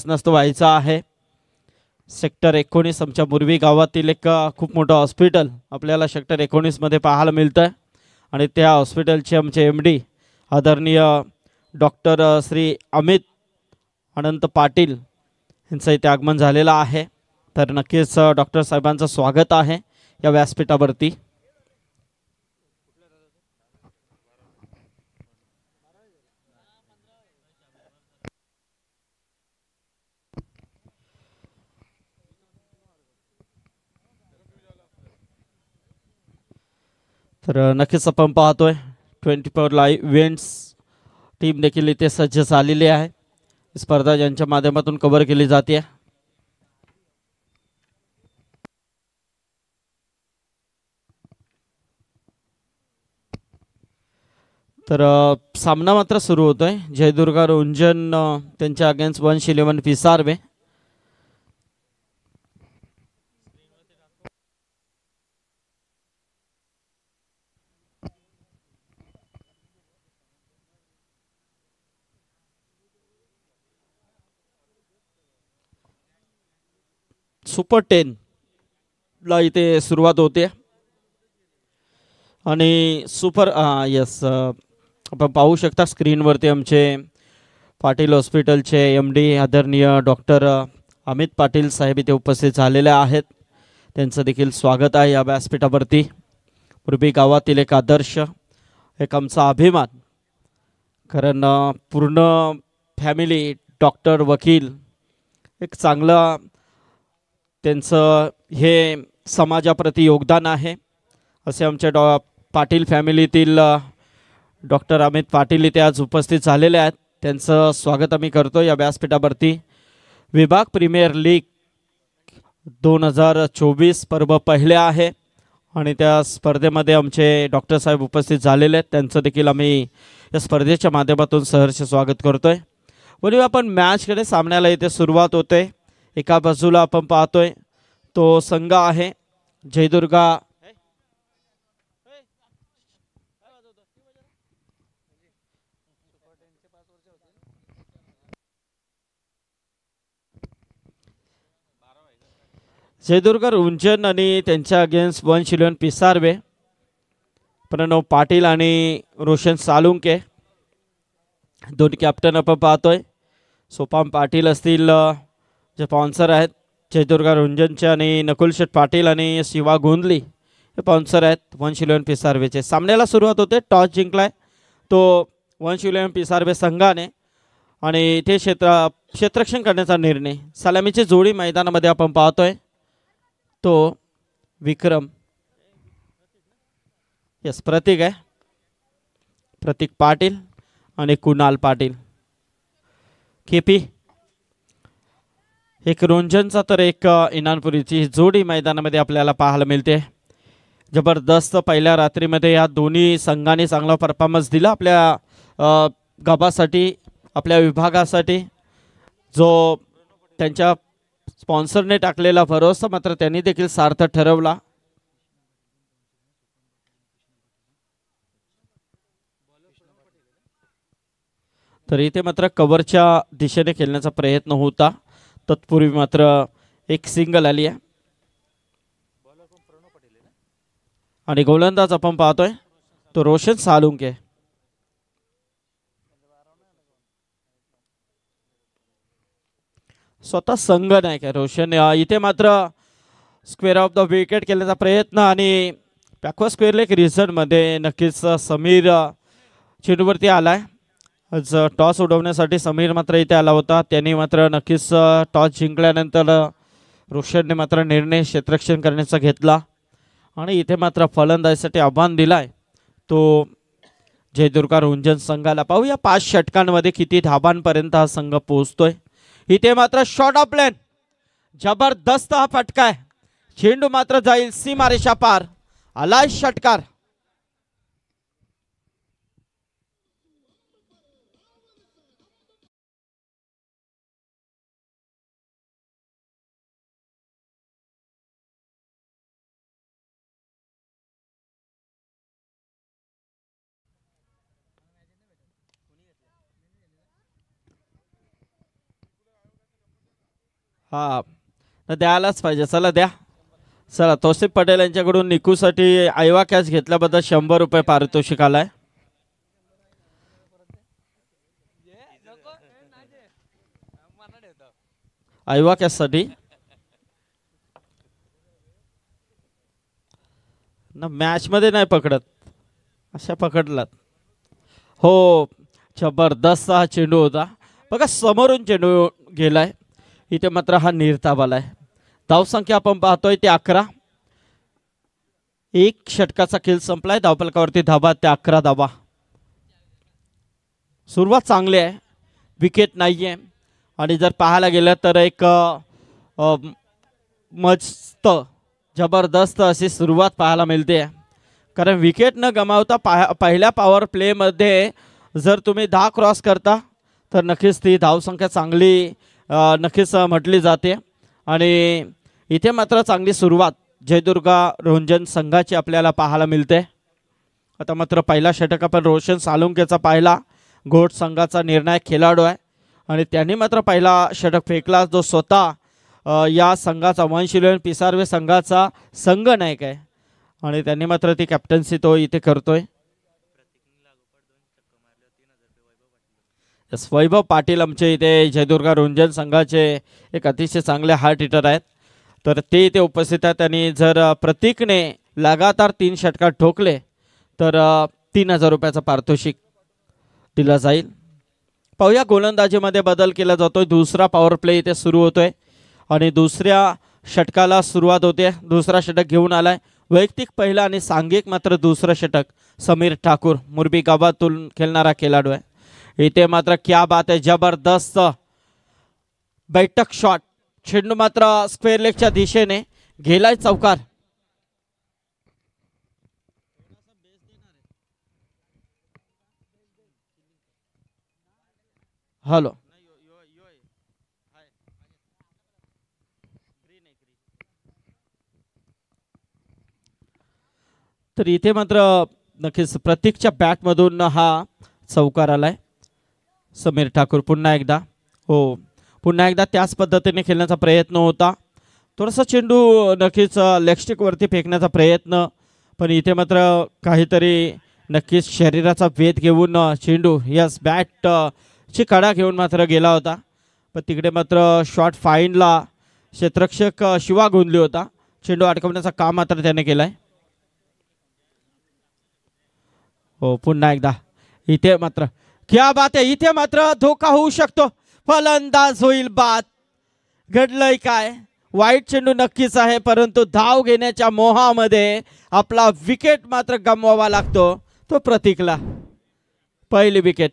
शासनास्तव व्हायचा आहे। सेक्टर 19 आमच्या मुरवी गावातील एक खूप मोठं हॉस्पिटल आपल्याला सेक्टर 19 मध्ये पाहायला मिळतं आणि त्या हॉस्पिटलचे आमचे MD आदरणीय डॉक्टर श्री अमित अनंत पाटील यांचं इथे आगमन झालेलं आहे। तर नक्कीच डॉक्टर साहेबांचं स्वागत आहे या व्यासपीठावरती। तर नक्कीच आपण पाहतोय 24 लाईव्ह इव्हेंट्स टीम देखील इथे सज्ज झालेली आहे। स्पर्धा ज्यांच्या माध्यमातून कव्हर केली जाते। तर सामना मात्र सुरू होतोय। जयदुर्गा रुंजन त्यांच्या अगेन्स्ट 111 पिसारवे। सुपर 10 ला इथे सुरुवात होते आणि सुपर यस आपण पाहू शकता स्क्रीनवरती आमचे पाटील हॉस्पिटलचे MD आदरणीय डॉक्टर अमित पाटील साहेब इथे उपस्थित झालेले आहेत। त्यांचं देखील स्वागत आहे या व्यासपीठावरती। पूर्वी गावातील एक आदर्श, एक आमचा अभिमान, कारण पूर्ण फॅमिली डॉक्टर वकील, एक चांगलं त्यांचं हे समाजाप्रती योगदान आहे असे आमच्या पाटील फॅमिलीतील डॉक्टर अमित पाटील इथे आज उपस्थित झालेले आहेत। त्यांचं स्वागत आम्ही करतो या व्यासपीठावरती। विभाग प्रीमियर लीग 2024 पर्व पहिले आहे आणि त्या स्पर्धेमध्ये आमचे डॉक्टर साहेब उपस्थित झालेले आहेत। त्यांचं देखील आम्ही या स्पर्धेच्या माध्यमातून सहर्ष स्वागत करतोय। बोलूया आपण मॅचकडे। सामन्याला इथे सुरुवात होते। एका बाजूला आपण पाहतोय तो संघ आहे जयदुर्गा रुंजन आणि त्यांच्या अगेन्स्ट 111 पिसारवे। प्रणव पाटील आणि रोशन सालुंके दोन कॅप्टन आपण पाहतोय। सोपान पाटील असतील जे स्पॉन्सर आहेत जयदुर्गा रुंजनचे, आणि नकुल शेठ पाटील आणि शिवा गोंधली हे स्पॉन्सर आहेत 111 पिसारवेचे। सामन्याला सुरुवात होते। टॉस जिंकलाय तो 111 पिसारवे संघाने आणि ते क्षेत्ररक्षण करण्याचा निर्णय। सलामीची जोडी मैदानामध्ये आपण पाहतोय तो विक्रम यस प्रतीक आहे, प्रतीक पाटील आणि कुणाल पाटील। केपी एक रुंजनचा तर एक इनानपुरीची जोडी मैदानामध्ये आपल्याला पाहायला मिळते। जबरदस्त पहिल्या रात्रीमध्ये या दोन्ही संघांनी चांगला परफॉर्मन्स दिला आपल्या गावासाठी, आपल्या विभागासाठी। जो त्यांच्या स्पॉन्सरने टाकलेला भरोसा मात्र त्यांनी देखील सार्थ ठरवला। तर इथे मात्र कव्हरच्या दिशेने खेळण्याचा प्रयत्न होता, तत्पूर्वी मात्र एक सिंगल आली आहे आणि गोलंदाज आपण पाहतोय तो रोशन सालुंके। स्वतः संघ नाही काय रोशन इथे मात्र स्क्वेअर ऑफ द विकेट केल्याचा प्रयत्न आणि बॅकवर्ड स्क्वेअर लेग रिझन मध्ये नक्कीच समीर चेंडूवरती आलाय। आज टॉस उडवण्यासाठी समीर मात्र इथे आला होता। त्यांनी मात्र नक्कीच टॉस जिंकल्यानंतर रोशनने मात्र निर्णय क्षेत्ररक्षण करण्याचा घेतला आणि इथे मात्र फलंदाजीसाठी आव्हान दिलाय तो जयदुर्गा रुंजन संघाला। पाहूया 5 षटकांमध्ये किती धाबांपर्यंत हा संघ पोहोचतोय। इथे मात्र शॉट ऑफ प्लेन, जबरदस्त हा फटका आहे। चेंडू मात्र जाईल सीमारेषा पार, आलाय षटकार। हा तर द्यायलाच पाहिजे. चला द्या. चला तौसिफ पटेल यांच्याकडून निकूसाठी आयवा कॅच घेतल्याबद्दल 100 रुपये पारितोषिक आलाय. आयवा कॅचसाठी ना मॅच मध्ये नाही पकडत, अशा पकडलात. हो जबरदस्त हा चेंडू होता बघा, समोरून चेंडू गेलाय. इथे मात्र हा निर्धाव आलाय. धावसंख्या आपण पाहतोय ते 11. एक षटकाचा खेळ संपलाय. धावफलकावरती धाबा ते 11 धाबा. सुरुवात चांगली आहे, विकेट नाहीये. आणि जर पाहायला गेलं तर एक मस्त जबरदस्त अशी सुरुवात पाहायला मिळते. कारण विकेट न गमावता पहिल्या पॉवर प्लेमध्ये जर तुम्ही 10 क्रॉस करता तर नक्कीच ती धावसंख्या चांगली नक्कीच म्हटली जाते. आणि इथे मात्र चांगली सुरुवात जयदुर्गा रोंजन संघाची आपल्याला पाहायला मिळते. आता मात्र पहिला षटक आपण रोशन सालुंकेचा पाहिला. घोट संघाचा निर्णायक खेळाडू आहे आणि त्यांनी मात्र पहिला षटक फेकला, जो स्वतः या संघाचा वंशिलेन पिसारवे संघाचा संघनायक आहे. आणि त्यांनी मात्र ती कॅप्टन्सी तो इथे करतोय. वैभव पाटील आमचे इथे जयदुर्गा रोंजन संघाचे एक अतिशय चांगले हार्ट हिटर आहेत, तर ते इथे उपस्थित आहेत. आणि जर प्रतीकने लगातार 3 षटकात ठोकले तर 3000 रुपयाचा पारितोषिक दिला जाईल. पाहूया गोलंदाजीमध्ये बदल केला जातोय. दुसरा पॉवर प्ले इथे सुरू होतोय आणि दुसऱ्या षटकाला सुरुवात होते. दुसरा षटक घेऊन आलाय वैयक्तिक पहिला आणि सांघिक मात्र दुसरं षटक समीर ठाकूर मुरबी गावातून खेळणारा खेळाडू आहे. इथे मात्र क्या बात आहे, जबरदस्त बैठक शॉट. चेंडू मात्र स्क्वेअर लेगच्या दिशेने गेलाय चौकार. हॅलो तर इथे मात्र नक्कीच प्रतीकच्या बॅटमधून हा चौकार आलाय. समीर ठाकूर पुन्हा एकदा, हो पुन्हा एकदा त्याच पद्धतीने खेळण्याचा प्रयत्न होता. थोडासा चेंडू नक्कीच लेगस्टिकवरती फेकण्याचा प्रयत्न, पण इथे मात्र काहीतरी नक्कीच शरीराचा वेध घेऊन चेंडू यस बॅट ची कडा घेऊन मात्र गेला होता. पण तिकडे मात्र शॉट फाईनला क्षेत्ररक्षक शिवा गोंधली होता. चेंडू अडकवण्याचा काम मात्र त्याने केलाय. हो पुन्हा एकदा इथे मात्र क्या बात आहे, इथे मात्र धोका होऊ शकतो. फलंदाज होईल बाद. घडलंय काय, वाईट चेंडू नक्कीच आहे, परंतु धाव घेण्याच्या मोहामध्ये आपला विकेट मात्र गमवावा लागतो. तो प्रतीकला पहिली विकेट.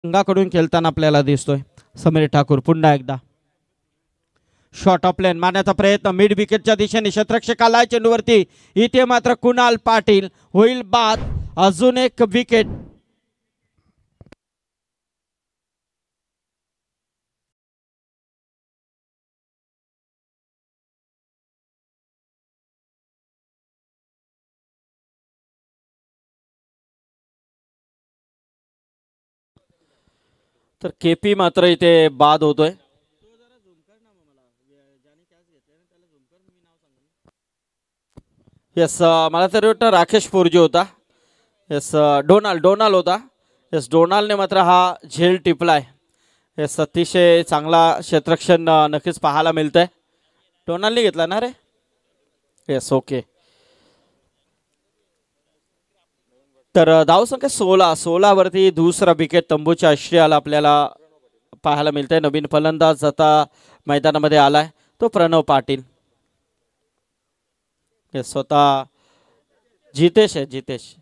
संघाकडून खेळताना आपल्याला दिसतोय समीर ठाकूर. पुन्हा एकदा शॉर्ट ऑफ लेन मारण्याचा प्रयत्न मिड विकेटच्या दिशेने क्षेत्ररक्षक आलाय चेंडूवरती. इथे मात्र कुणाल पाटील होईल बाद. अजून एक विकेट. तर केपी मात्र इथे बाद होतोय. येस, मला तरी वाटतं राकेश पोरजी होता. येस, डोनाल्ड होता. येस, डोनाल्डने मात्र हा झेल टिपलाय. येस, अतिशय चांगला क्षेत्ररक्षण नक्कीच पाहायला मिळतंय. डोनाल्डने घेतला ना रे. Yes, okay. तर धावसंख्या 16 वरती दुसरा विकेट तंबूच्या आश्रयाला आपल्याला पाहायला मिळतंय. नवीन फलंदाज आता मैदानामध्ये आलाय तो प्रणव पाटील. येस, स्वतः जितेश आहे. जितेश.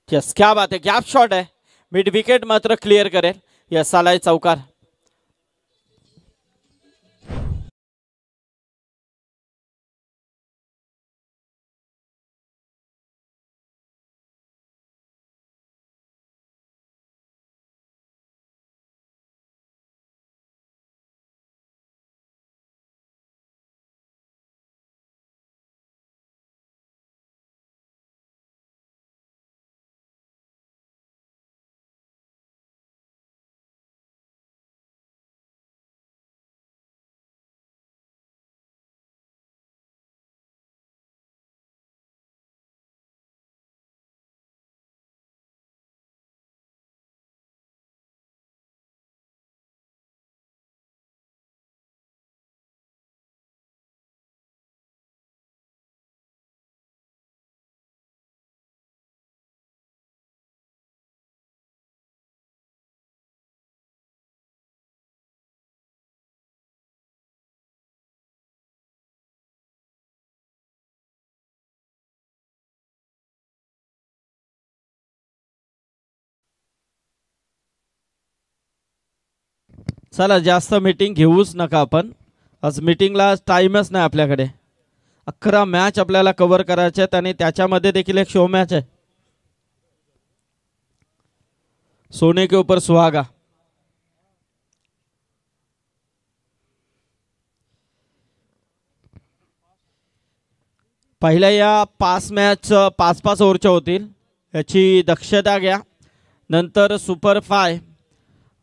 यस, क्या बात है, गॅप शॉट आहे. मिड विकेट मात्र क्लिअर करेल. यस, आलाय चौकार. चला, जास्त मीटिंग घेऊच नका आपण. आज मीटिंगला टाइमच नाही आपल्याकडे. 11 मॅच आपल्याला कव्हर करायचे आहेत आणि त्याच्यामध्ये देखील एक शो मॅच आहे. सोने के ऊपर सुहागा. पहिल्या या 5 ओव्हरच्या होतील याची दक्षता घ्या. नंतर सुपर 5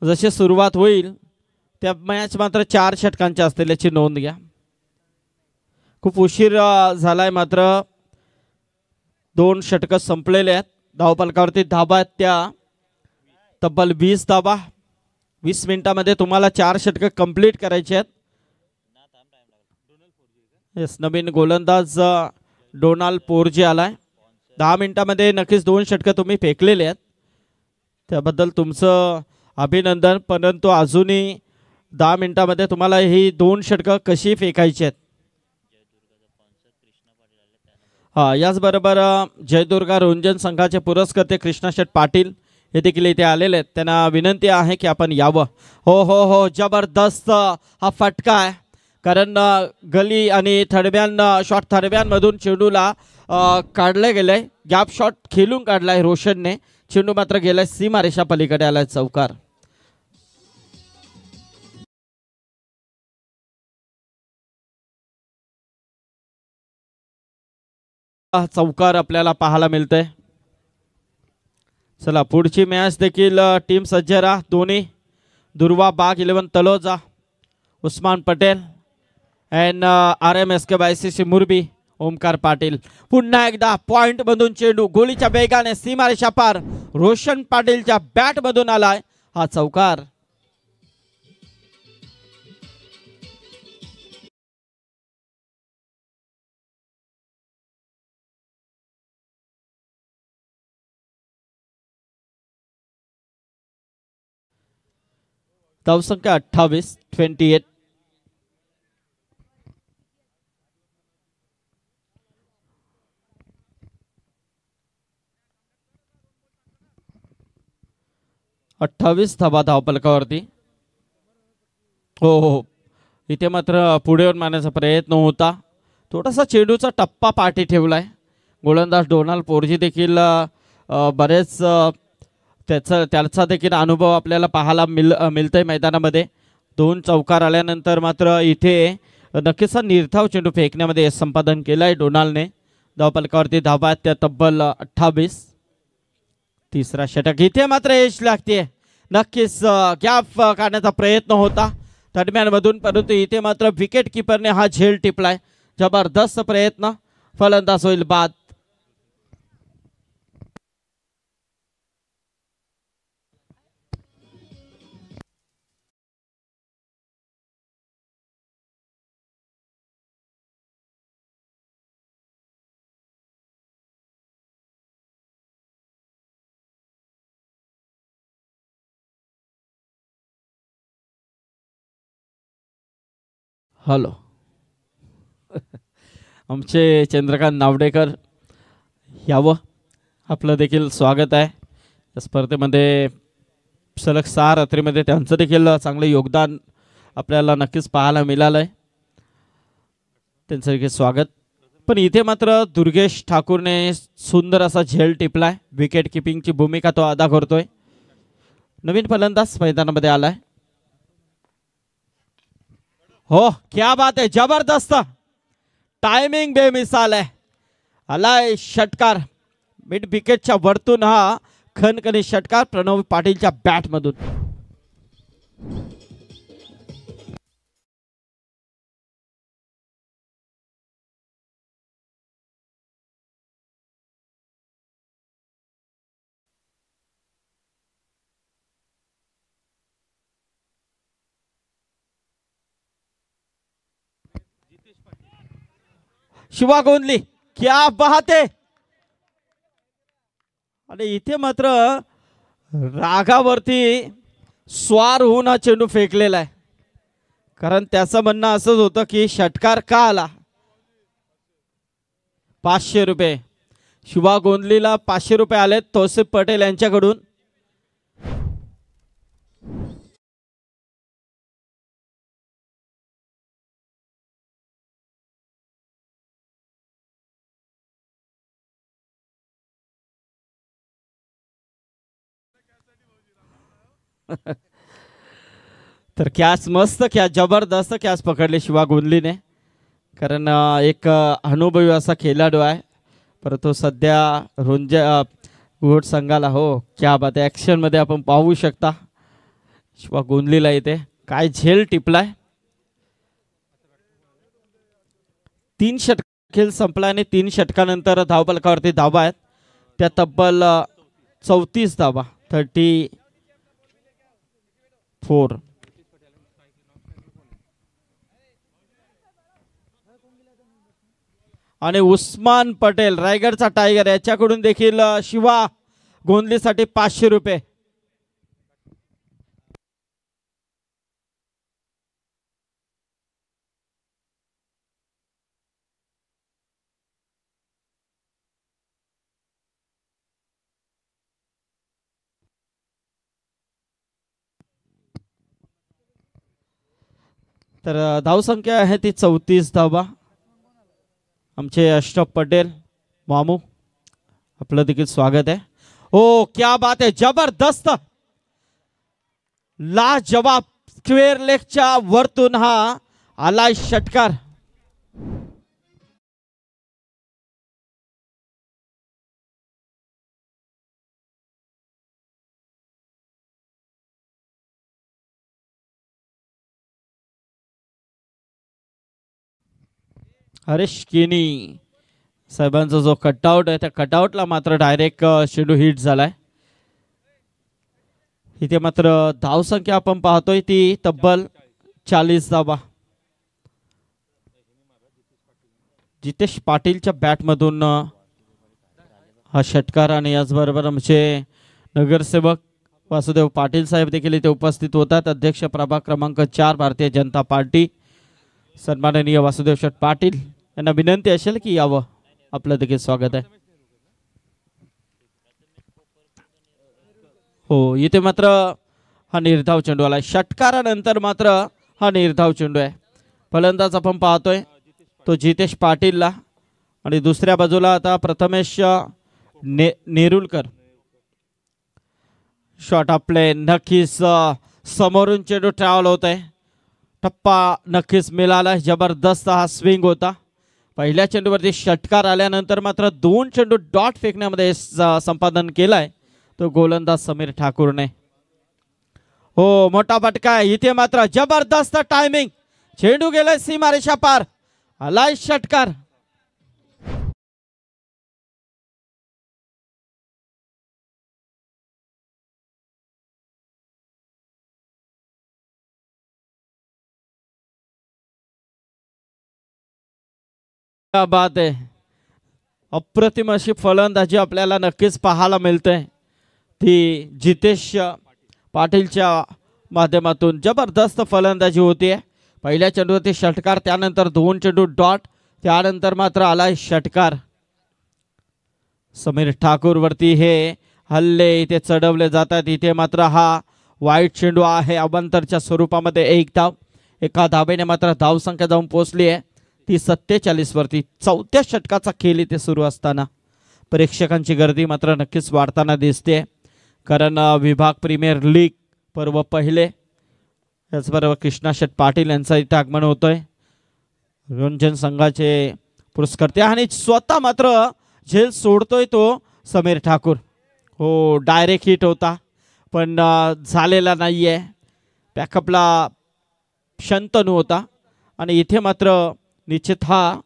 जशी सुरुवात होईल त्या मॅच मात्र 4 षटकांच्या असतील याची नोंद घ्या. खूप उशीर झालाय मात्र 2 षटकं संपलेले आहेत. धावफलकावरती धाबा आहेत त्या तब्बल 20 धाबा. 20 मिनिटामध्ये तुम्हाला 4 षटकं कंप्लीट करायची आहेत. येस, नवीन गोलंदाज डोनाल्ड पोरजी आलाय. 10 मिनिटामध्ये नक्कीच 2 षटकं तुम्ही फेकलेले आहेत, त्याबद्दल तुमचं अभिनंदन. परंतु अजूनही 10 मिनिटामध्ये तुम्हाला ही 2 षटकं कशी फेकायची आहेत. याचबरोबर जयदुर्गा रोंजन संघाचे पुरस्कर्ते कृष्णाशेठ पाटील हे देखील इथे आलेले आहेत. त्यांना विनंती आहे की आपण यावं. हो, जबरदस्त हा फटका आहे. कारण गली आणि शॉर्ट थडब्यांमधून चेंडूला काढले गेले. गॅप शॉट खेळून काढलाय रोशनने. चेंडू मात्र गेलाय सीमारेषा पलीकडे, आलाय चौकार. चौकार आपल्याला पाहायला मिळतंय. चला, पुढची मॅच देखील टीम सज्ज राहा. दोन्ही Durva Bag 11 Taloja, Usman Patel and RMSK ICC Murbi Omkar Patil. पुन्हा एकदा पॉइंट मधून चेंडू गोलीच्या वेगाने सीमारेषा पार रोशन पाटीलच्या बॅट मधून आलाय हा चौकार. धावसंख्या 28. धाबा धावफलकावरती. हो, इथे मात्र पुढे येऊन मारण्याचा प्रयत्न होता. थोडासा चेंडूचा टप्पा पाठी ठेवलाय. गोलंदाज डोनाल्ड पोरजी देखील बरेच त्याचा देखील अनुभव आपल्याला पाहायला मिळतंय मैदानामध्ये. 2 चौकार आल्यानंतर मात्र इथे नक्कीच निर्धाव चेंडू फेकण्यामध्ये संपादन केलंय डोनाल्डने. धावफलकावरती धाबा त्या तब्बल 28. तिसरा षटक इथे मात्र यश लागते. नक्कीच गॅप काढण्याचा प्रयत्न होता. दरम्यानमधून, परंतु इथे मात्र विकेट किपरने हा झेल टिपलाय. जबरदस्त प्रयत्न, फलंदाज होईल बाद. हॅलो आमचे चंद्रकांत नावडेकर यावं, आपलं देखील स्वागत आहे. या स्पर्धेमध्ये सलग 6 रात्रीमध्ये त्यांचं देखील चांगलं योगदान आपल्याला नक्कीच पाहायला मिळालं आहे. त्यांचं देखील स्वागत. पण इथे मात्र दुर्गेश ठाकूरने सुंदर असा झेल टिपलाय. विकेट किपिंगची भूमिका तो अदा करतोय. नवीन फलंदाज मैदानामध्ये आलाय. हो, क्या बात आहे, जबरदस्त टायमिंग बेमिसाल आहे. आलाय षटकार मिड विकेटच्या वरतून, हा खणखणी षटकार प्रणव पाटीलच्या बॅट मधून. शिवा गोंधली, क्या बात आहे. आणि इथे मात्र रागावरती स्वार होऊन हा चेंडू फेकलेला आहे. कारण त्याचं म्हणणं असंच होतं की षटकार का आला. 500 रुपये शिवा गोंधलीला 500 रुपये आलेत तौसिफ पटेल यांच्याकडून. तर कॅच मस्त, कॅच जबरदस्त कॅच पकडले शिवा गोंधलीने. कारण एक अनुभवी असा खेळाडू आहे, परंतु सध्या रुंजा घोट संघाला, हो क्या बात आहे, ॲक्शन मध्ये आपण पाहू शकता शिवा गोंधलीला इथे काय झेल टिपलाय. 3 षटक खेळ संपला आणि 3 षटकानंतर धावफलकावरती धावा आहेत त्या तब्बल 34 धावा, 34. आणि उस्मान पटेल रायगडचा टायगर याच्याकडून देखील शिवा गोंधलीसाठी 500 रुपये. तर धावसंख्या आहे ती 34 धावा. आमचे अशरफ पटेल मामू, आपलं देखील स्वागत आहे. ओ क्या बात आहे, जबरदस्त लाजवाब स्क्वेअर लेगच्या वरतून हा आलाय षटकार. हरीश किनी साहेबांचा जो कटआउट आहे त्या कटआउटला मात्र डायरेक्ट चेंडू हिट झालाय. इथे मात्र धावसंख्या आपण पाहतोय ती तब्बल 40 धावा. जितेश पाटीलच्या बॅटमधून हा षटकार. आणि याचबरोबर आमचे नगरसेवक वासुदेव पाटील साहेब देखील इथे उपस्थित होतात. अध्यक्ष प्रभाग क्रमांक 4 भारतीय जनता पार्टी सन्माननीय वासुदेव शेठ पाटील यांना विनंती असेल की यावं, आपलं देखील स्वागत आहे. हो, इथे मात्र हा निर्धाव चेंडू आलाय. षटकारानंतर मात्र हा निर्धाव चेंडू आहे. फलंदाज आपण पाहतोय तो जितेश पाटीलला आणि दुसऱ्या बाजूला आता प्रथमेश नेरुलकर. शॉट आपले नक्कीच समोरून चेंडू ट्रॅव्हल होत आहे. टप्पा नक्कीच मिळाला. जबरदस्त हा स्विंग होता. पहिल्या चेंडूवरती षटकार आल्यानंतर मात्र 2 चेंडू डॉट फेकण्यामध्ये संपादन केलाय तो गोलंदाज समीर ठाकूरने. हो, मोठा फटका आहे इथे मात्र जबरदस्त टायमिंग. चेंडू गेलाय सीमारेषा पार. आलाय षटकार. क्या बात आहे. अप्रतिम अशी फलंदाजी आपल्याला नक्कीच पाहायला मिळते. ती जितेश पाटीलच्या माध्यमातून जबरदस्त फलंदाजी होती. पहिल्या चेंडूवरती षटकार, त्यानंतर 2 चेंडू डॉट, त्यानंतर मात्र आलाय षटकार. समीर ठाकूर वरती हे हल्ले इथे चढवले जातात. इथे मात्र हा वाईट चेंडू आहे अवंतरच्या स्वरूपामध्ये. एक धाव, एका धावेने मात्र धावसंख्या जाऊन पोहोचली आहे ती 47 वरती. चौथ्या षटकाचा खेळ इथे सुरू असताना प्रेक्षकांची गर्दी मात्र नक्कीच वाढताना दिसते. कारण विभाग प्रीमियर लीग पर्व पहिले, त्याचबरोबर कृष्णा शेट पाटील यांचं इथे आगमन होतोय. रंजन संघाचे पुरस्कर्ते आणि स्वतः मात्र झेल सोडतोय तो समीर ठाकूर. हो, डायरेक्ट हिट होता पण झालेला नाही आहे. बॅकअपला शंतनू होता आणि इथे मात्र निश्चित हा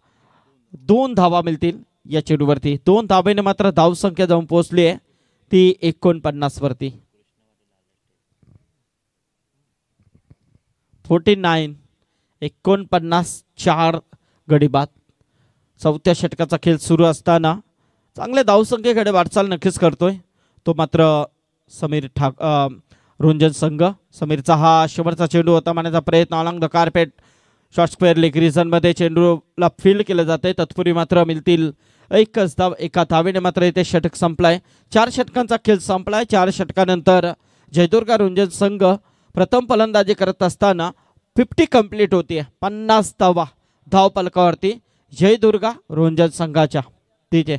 2 धावा मिळतील या चेंडूवरती. 2 धावेने मात्र धावसंख्या जाऊन पोहोचली आहे ती 49 वरती. 49, 49, 4 गडी बाद. चौथ्या षटकाचा खेळ सुरू असताना चांगल्या धावसंख्येकडे वाटचाल नक्कीच करतोय तो मात्र समीर रुंजन संघ. समीरचा हा शेवटचा चेंडू होता मारण्याचा प्रयत्न along the carpet short square leg रिझनमध्ये चेंडूला फील्ड केलं जाते. तत्पूर्वी मात्र मिळतील एकच धाव. एका धावेने मात्र इथे षटक संपलाय. 4 षटकांचा खेळ संपलाय. 4 षटकानंतर जयदुर्गा रुंजन संघ प्रथम फलंदाजी करत असताना 50 कंप्लीट होती. 50 धावा धाव पलकावरती जयदुर्गा रुंजन संघाच्या. तिथे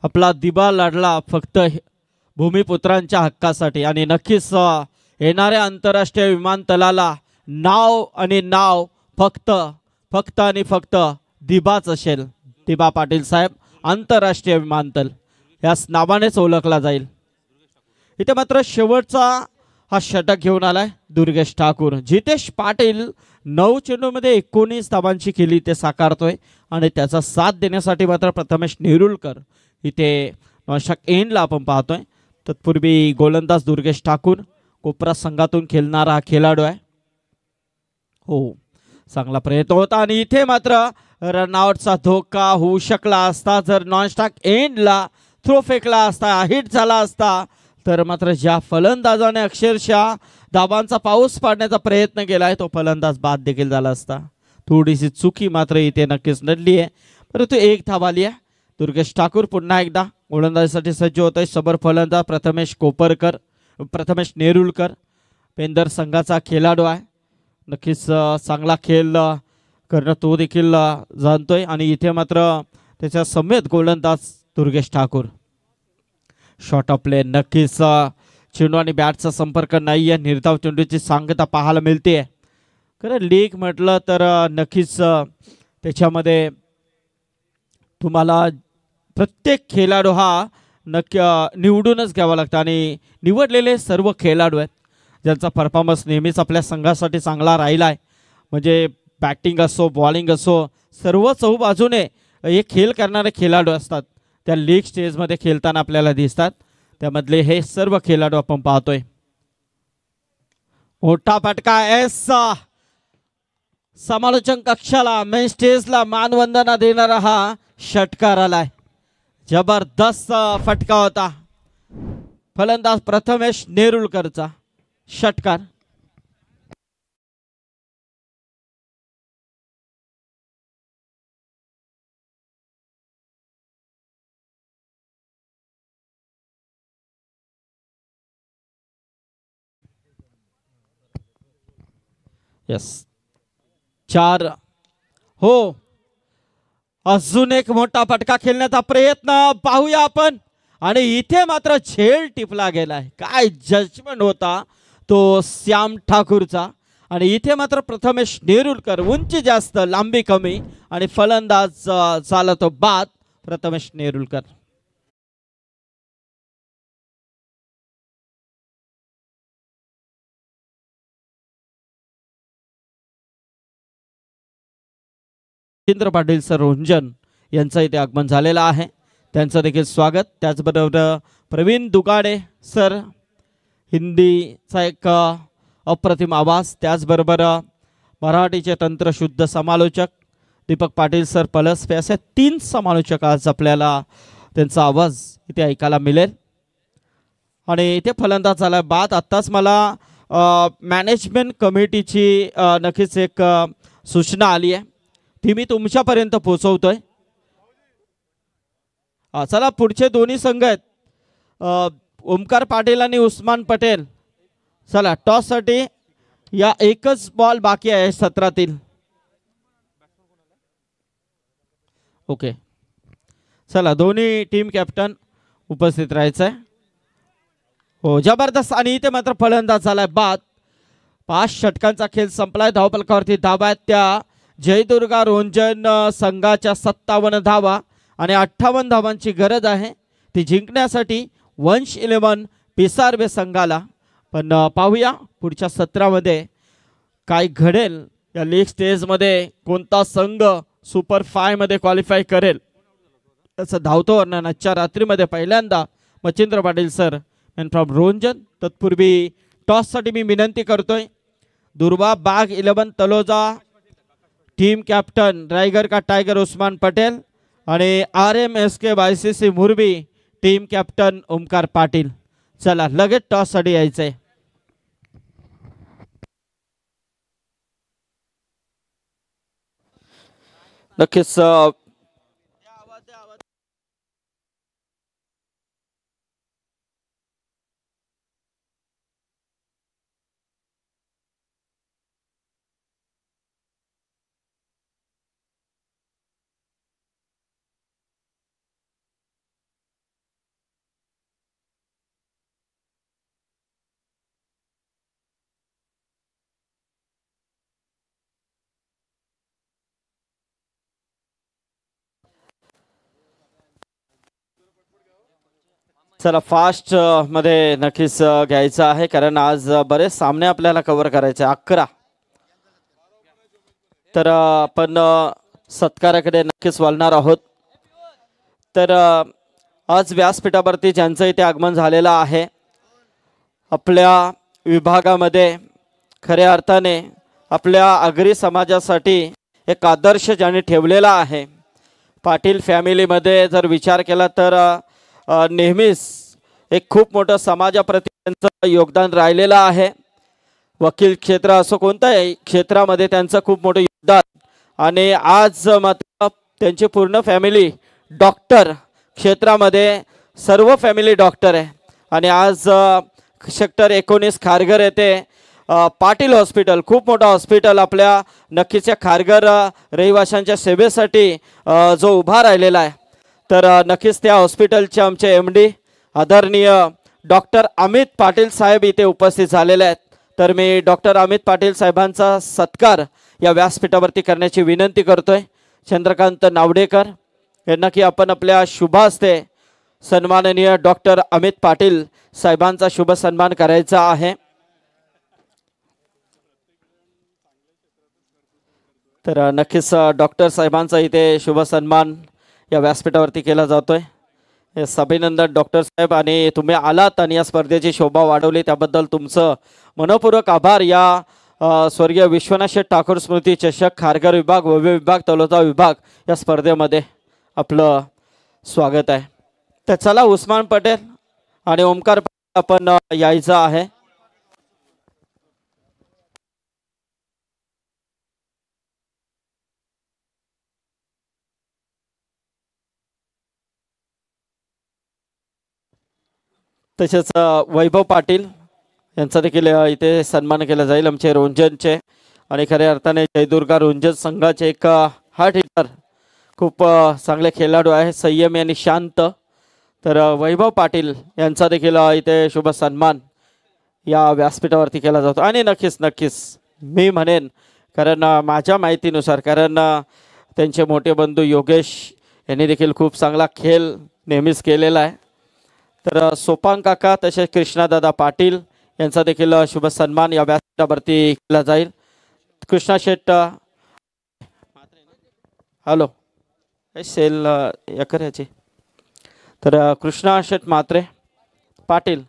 आपला दिबा लढला फक्त भूमिपुत्रांच्या हक्कासाठी आणि नक्कीच येणाऱ्या आंतरराष्ट्रीय विमानतळाला नाव आणि नाव फक्त आणि फक्त दिबाच असेल. दिबा पाटील साहेब आंतरराष्ट्रीय विमानतळ याच नावानेच ओळखला जाईल. इथे मात्र शेवटचा हा षटक घेऊन आलाय दुर्गेश ठाकूर. जितेश पाटील 9 चेंडूमध्ये 19 धावांची केली ते साकारतोय आणि त्याचा साथ देण्यासाठी मात्र प्रथमेश नेरुलकर इथे एंडला आपण पाहतोय. तत्पूर्वी गोलंदाज दुर्गेश ठाकूर कोपरा संघातून खेळणारा हा खेळाडू आहे. हो, चांगला प्रयत्न होता आणि इथे मात्र रनआउटचा धोका होऊ शकला असता जर नॉनस्टॉक एंडला थ्रो फेकला असता, हिट झाला असता तर मात्र ज्या फलंदाजाने अक्षरशः धाबांचा पाऊस पाडण्याचा प्रयत्न केलाय तो फलंदाज बाद देखील झाला असता. थोडीशी चुकी मात्र इथे नक्कीच नडली आहे, परंतु 1 धाव आली आहे. दुर्गेश ठाकूर पुन्हा एकदा गोलंदाजीसाठी सज्ज होत आहे. सबर फलंदाज प्रथमेश नेरुलकर पेंदर संघाचा खेळाडू आहे. नक्कीच चांगला खेळ करणं तो देखील जाणतोय आणि इथे मात्र त्याच्या समेत गोलंदाज Durgesh Thakur. Short of play नक्कीच चेंडू आणि बॅटचा संपर्क नाही आहे. निर्धाव चेंडूची सांगता पाहायला मिळते. कारण लीग म्हटलं तर नक्कीच त्याच्यामध्ये तुम्हाला प्रत्येक खेळाडू हा निवडूनच घ्यावा लागतं आणि निवडलेले सर्व खेळाडू आहेत ज्यांचा परफॉर्मन्स नेहमीच आपल्या संघासाठी चांगला राहिला आहे. म्हणजे बॅटिंग असो बॉलिंग असो सर्व चहूबाजूने हे खेळ करणारे खेळाडू असतात त्या लीग स्टेजमध्ये खेळताना आपल्याला दिसतात. त्यामधले हे सर्व खेळाडू आपण पाहतोय. मोठा फटका एस समालोचन कक्षाला मेन स्टेजला मानवंदना देणारा हा षटकार आलाय. जबरदस्त फटका होता फलंदाज प्रथमेश नेरुलकरचा. षटकार. यस 4 हो अजून एक मोठा फटका खेळण्याचा प्रयत्न पाहूया आपण आणि इथे मात्र झेल टिपला गेलाय काय जजमेंट होता तो श्याम ठाकूरचा आणि इथे मात्र प्रथमेश नेरुलकर उंची जास्त लांबी कमी आणि फलंदाज झाला तो बाद प्रथमेश नेरुलकर मच्छिंद्र पाटील सर रोंजन यांचं इथे आगमन झालेलं आहे त्यांचं देखील स्वागत त्याचबरोबर प्रवीण दुगाडे सर हिंदीचा एक अप्रतिम आवाज त्याचबरोबर मराठीचे तंत्रशुद्ध समालोचक दीपक पाटील सर पलसपे असे 3 समालोचक आज आपल्याला त्यांचा आवाज इथे ऐकायला मिळेल आणि इथे फलंदाज झाला बाद आत्ताच मला मॅनेजमेंट कमिटीची नक्कीच एक सूचना आली आहे ती मी तुमच्यापर्यंत पोहोचवतोय चला पुढचे दोन्ही संघ आहेत ओमकार पाटील आणि उस्मान पटेल चला टॉस साठी या एकच बॉल बाकी आहे 17तील ओके चला दोन्ही टीम कॅप्टन उपस्थित राहायचंय हो जबरदस्त आणि इथे मात्र फलंदाज झालाय बाद 5 षटकांचा खेळ संपलाय धावफलकावरती धावा आहेत त्या जयदुर्गा रोंजन संघाच्या 57 धावा आणि 58 धावांची गरज आहे ती जिंकण्यासाठी वंश 11 पिसारवे संघाला पण पाहूया पुढच्या सत्रामध्ये काय घडेल या लीग स्टेजमध्ये कोणता संघ सुपर 5 मध्ये क्वालिफाय करेल त्याचं धावतो वर्णन आजच्या रात्रीमध्ये पहिल्यांदा Machhindra Patil sir and from रोंजन तत्पूर्वी टॉससाठी मी विनंती करतोय दुर्वा बाग 11 तलोजा टीम कैप्टन रायगढ़ का टाइगर उस्मान पटेल आणि RMSK YCC Murbi team captain Omkar Patil चला लगेच टॉस साठी यायचंय नक्कीच चला फास्ट मध्ये नक्कीच घ्यायचं आहे कारण आज बरेच सामने आपल्याला कव्हर करायचे 11 तर आपण सत्काराकडे नक्कीच वळणार आहोत तर आज व्यासपीठावरती ज्यांचं इथे आगमन झालेलं आहे आपल्या विभागामध्ये खऱ्या अर्थाने आपल्या आगरी समाजासाठी एक आदर्श ज्यांनी ठेवलेला आहे पाटील फॅमिलीमध्ये जर विचार केला तर नेहमीच एक खूप मोठं समाजाप्रती त्यांचं योगदान राहिलेलं आहे वकील क्षेत्र असो कोणत्याही क्षेत्रामध्ये त्यांचं खूप मोठं योगदान आणि आज मात्र त्यांची पूर्ण फॅमिली डॉक्टर क्षेत्रामध्ये सर्व फॅमिली डॉक्टर आहे आणि आज सेक्टर 19 खारघर येथे पाटील हॉस्पिटल खूप मोठं हॉस्पिटल आपल्या नक्कीच्या खारघर रहिवाशांच्या सेवेसाठी जो उभा राहिलेला आहे तर नक्कीच त्या हॉस्पिटलचे आमचे MD आदरणीय डॉक्टर अमित पाटील साहेब इथे उपस्थित झालेले आहेत तर मी डॉक्टर अमित पाटील साहेबांचा सत्कार या व्यासपीठावरती करण्याची विनंती करतोय चंद्रकांत नावडेकर यांना की आपण आपल्या शुभ हस्ते सन्माननीय डॉक्टर अमित पाटील साहेबांचा शुभ सन्मान करायचा आहे तर नक्कीच डॉक्टर साहेबांचा इथे शुभ सन्मान या व्यासपीठावरती केला जातोय अभिनंदन डॉक्टर साहेब आणि तुम्ही आलात आणि या स्पर्धेची शोभा वाढवली त्याबद्दल तुमचं मनपूर्वक आभार या स्वर्गीय विश्वनाथ शेठ ठाकूर स्मृती चषक खारघर विभाग वव्य विभाग तलोजा विभाग या स्पर्धेमध्ये आपलं स्वागत आहे तर चला उस्मान पटेल आणि ओमकार पटेल आपण यायचं आहे तसेच वैभव पाटील यांचा देखील इथे सन्मान केला जाईल आमचे रोंजनचे आणि खऱ्या अर्थाने जयदुर्गा रुंजन संघाचे एक हार्ट हिटर खूप चांगले खेळाडू आहे, संयमी आणि शांत. तर वैभव पाटील यांचा देखील इथे शुभ सन्मान या व्यासपीठावरती केला जातो. आणि नक्कीच नक्कीच मी म्हणेन, कारण माझ्या माहितीनुसार, कारण त्यांचे मोठे बंधू योगेश यांनी देखील खूप चांगला खेळ नेहमीच केलेला आहे. तर सोपांग काका तसेच कृष्णादादा पाटील यांचा देखील शुभ सन्मान या व्यासपीठावरती केला जाईल. कृष्णा शेट, हॅलो सेल याकर याची. तर कृष्णा शेट म्हात्रे पाटील,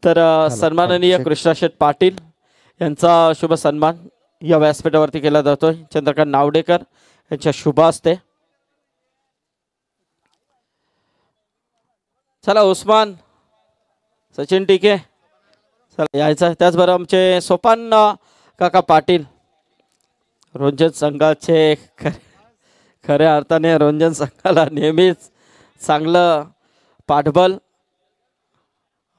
तर सन्माननीय कृष्णा शेट पाटील यांचा शुभ सन्मान या व्यासपीठावरती केला जातोय. चंद्रकांत नावडेकर यांच्या शुभ हस्ते. चला उस्मान, सचिन टिके चला यायचं. त्याचबरोबर आमचे सोपान काका पाटील, रुंजन संघाचे खऱ्या अर्थाने रुंजन संघाला नेहमीच चांगलं पाठबळ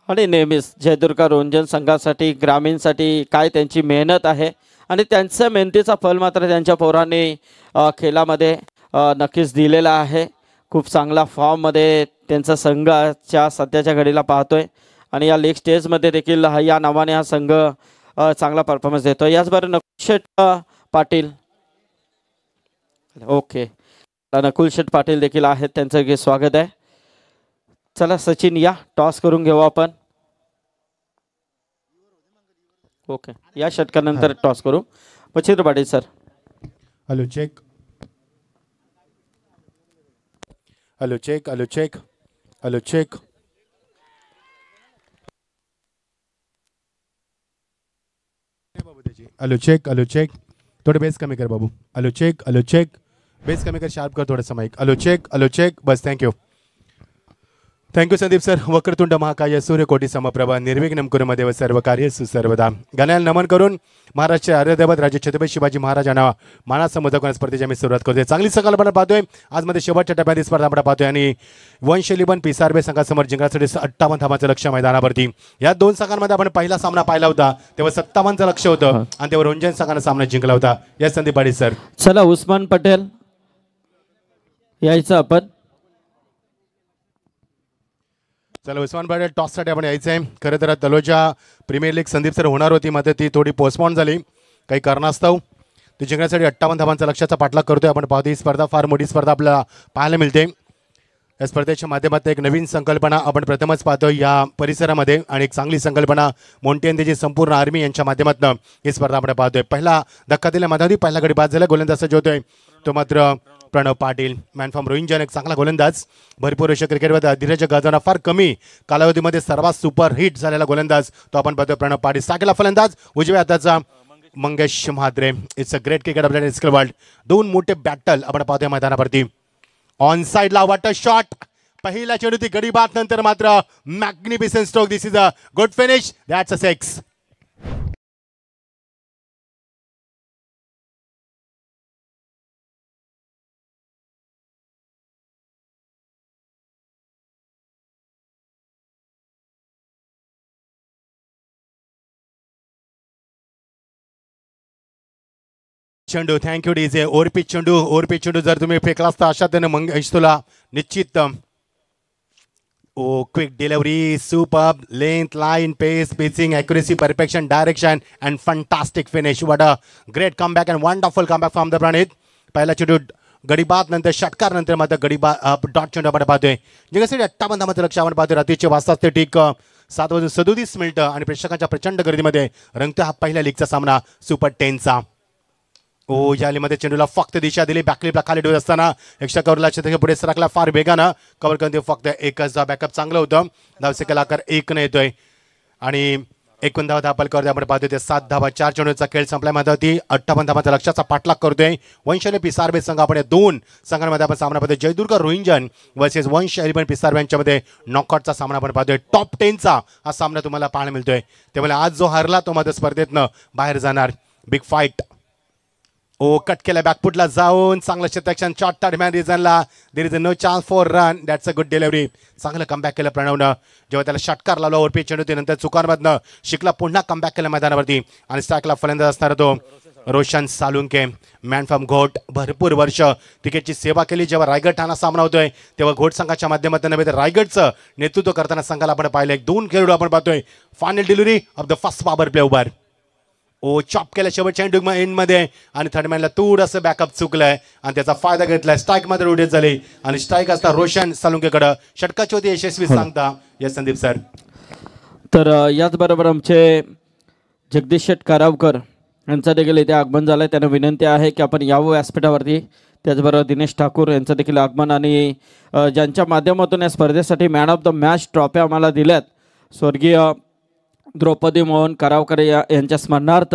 आणि नेहमीच जयदुर्गा रुंजन संघासाठी ग्रामीणसाठी काय त्यांची मेहनत आहे आणि त्यांच्या मेहनतीचा फल मात्र त्यांच्या पोरांनी खेळामध्ये नक्कीच दिलेला आहे. खूप चांगला फॉर्ममध्ये त्यांचा संघाच्या सध्याच्या घडीला पाहतोय आणि या लीग स्टेजमध्ये देखील या नावाने हा संघ चांगला परफॉर्मन्स देतो. याचबरोबर नकुल शेठ पाटील, ओके नकुल शेठ पाटील देखील आहेत, त्यांचं स्वागत आहे. चला सचिन या, टॉस करून घेऊ आपण. ओके, या षटकानंतर टॉस करू. Machhindra Patil sir. Hello check, hello check, hello check, hello check. Hello check, hello check. थोडे बेस कमी कर बाबू. Hello check, hello check. Bass कमी कर, शार्प कर थोडंसं mike. Hello check, hello check. बस थँक्यू. Thank you Sandeep sir. वक्रतुंड महाकाय सूर्यकोटी समप्रभा निर्विघ्नं कुरु मे देव सर्व कार्येषु सर्वदा. गाण्याला नमन करून महाराष्ट्र आर्यदैवत राजे छत्रपती शिवाजी महाराजांना मानाचा मोदक स्पर्धेची आम्ही सुरुवात करतोय. चांगली संकल्पना पाहतोय. आज मध्ये शेवटच्या टप्प्यातील स्पर्धा आपण पाहतोय आणि वंशलीबन पिसारबे संघासमोर जिंकण्यासाठी 58 धावांचं लक्ष मैदानावरती. या दोन संघांमध्ये आपण पहिला सामना पाहिला होता तेव्हा 57चं लक्ष होतं आणि तेव्हा रुंजन संघाने सामना जिंकला होता. या संदीप पाटील सर. चला उस्मान पटेल यायचं आपण. चला उस्मान पाटील टॉससाठी आपण यायचं आहे. खरं तर Taloja premier league Sandeep sir होणार होती, मात्र ती थोडी पोस्टपोन झाली काही कारणास्तव. ती जिंकण्यासाठी 58 धावांचा लक्ष्याचा पाठलाग करतोय. आपण पाहतो ही स्पर्धा फार मोठी स्पर्धा आपल्याला पाहायला मिळते. या स्पर्धेच्या माध्यमातून एक नवीन संकल्पना आपण प्रथमच पाहतो या परिसरामध्ये आणि एक चांगली संकल्पना मोंटी त्याची संपूर्ण आर्मी यांच्या माध्यमातून ही स्पर्धा आपण पाहतोय. पहिला धक्का दिल्या माध्यमातून पहिला गडी बाद झाला. गोलंदाज जो होतोय तो मात्र प्रणव पाटील, मॅन फ्रॉम रोहिंजन, एक चांगला गोलंदाज. भरपूर अशा क्रिकेटमध्ये धीरज गाजाना फार कमी कालावधीमध्ये सर्वात सुपर हिट झालेला गोलंदाज तो आपण पाहतोय प्रणव पाटील. साकेला फलंदाज उजव्या हाताचा Mangesh Mhatre. It's a great cricket आपल्या स्किल वर्ल्ड. दोन मोठे बॅटल आपण पाहतोय मैदानावरती. ऑन साइड ला वाटत शॉट, पहिला चेंडू ती गडी बाद, नंतर मात्र magnificent stroke. This is a good finish. That's a 6. चेंडू थँक्यू डीजे. ओरपीच चेंडू जर तुम्ही फेकला असता अशा त्याने मंगेश तुला निश्चित. Oh quick delivery, super length, line, pace, pitching, accuracy, perfection, direction and fantastic finish. What a great comeback and wonderful comeback from the Pranit. पहिला चेंडू गडीबाद, नंतर षटकार, नंतर मात्र गडीबाद डॉट चेंडू आपण पाहतोय. जिंकण्यासाठी 58 धावांचं लक्ष आपण पाहतोय. रात्रीचे वाजतात ते ठीक 7:37 आणि प्रेक्षकांच्या प्रचंड गर्दीमध्ये रंगतो हा पहिल्या लीगचा सामना सुपर 10चा. ओ या लीगमध्ये चेंडूला फक्त दिशा दिली. बॅकलिपला खाली ठेवत असताना एक्स्ट्रा कव्हरला क्षेत्र पुढे सरकला फार वेगानं. कव्हर करून फक्त एकच बॅकअप चांगलं होतं. धावसेकल आकार 1 ने येतोय आणि 51 धावा धापल करतोय. आपण पाहतोय ते 7 धावा 4 चेंडूचा खेळ संपल्यामध्ये ती 58 धावांचा लक्ष्याचा पाठलाग करतोय. वंशले पिसारबे संघ आपण दोन संघांमध्ये आपण सामना पाहतोय. जयदुर्गा रोहिंजन वर्सेस वंश एलिमेंट पिसारबे यांच्यामध्ये नॉकआउटचा सामना आपण पाहतोय. टॉप 10चा हा सामना तुम्हाला पाहायला मिळतोय. त्यामुळे आज जो हरला तो मात्र स्पर्धेतनं बाहेर जाणार. Big fight. ओ कट केला बॅकफुटला जाऊन चांगलं क्षेत्ररक्षण शॉट दरम्यान रिझनला there is no chance for run that's a good delivery चांगलं कमबॅक केलं प्रणवनं जेव्हा त्याला षटकार लावला ओव्हरपीच चेंडू नंतर चुकांमधनं शिकला पुन्हा कमबॅक केलं मैदानावरती आणि स्ट्राईकला फलंदाज असणार तो रोशन सालुंके मॅन फ्रॉम घोट भरपूर वर्ष क्रिकेटची सेवा केली जेव्हा रायगड ठाणा सामना होतोय तेव्हा घोट संघाच्या माध्यमातून नव्हे तर रायगडचं नेतृत्व करताना संघाला आपण पाहिलं 2 खेळाडू आपण पाहतोय final delivery of the first power play over ओ चॉप केलं शेवटच्या एंडमध्ये आणि थर्डमॅनला थोडंसं बॅकअप चुकलंय आणि त्याचा फायदा घेतलाय स्ट्राईक मध्ये रोटेट झाली आणि स्ट्राईक असता रोशन सालुंकेकडे षटकाची होती यशस्वी सांगता यस संदीप सर. तर याचबरोबर आमचे जगदीश शेठ कारावकर यांचं देखील इथे आगमन झालं आहे. त्यांना विनंती आहे की आपण यावं व्यासपीठावरती. त्याचबरोबर दिनेश ठाकूर यांचं देखील आगमन आणि ज्यांच्या माध्यमातून या स्पर्धेसाठी man of the match trophy आम्हाला दिल्यात स्वर्गीय द्रौपदी मोहन करावकर यांच्या स्मरणार्थ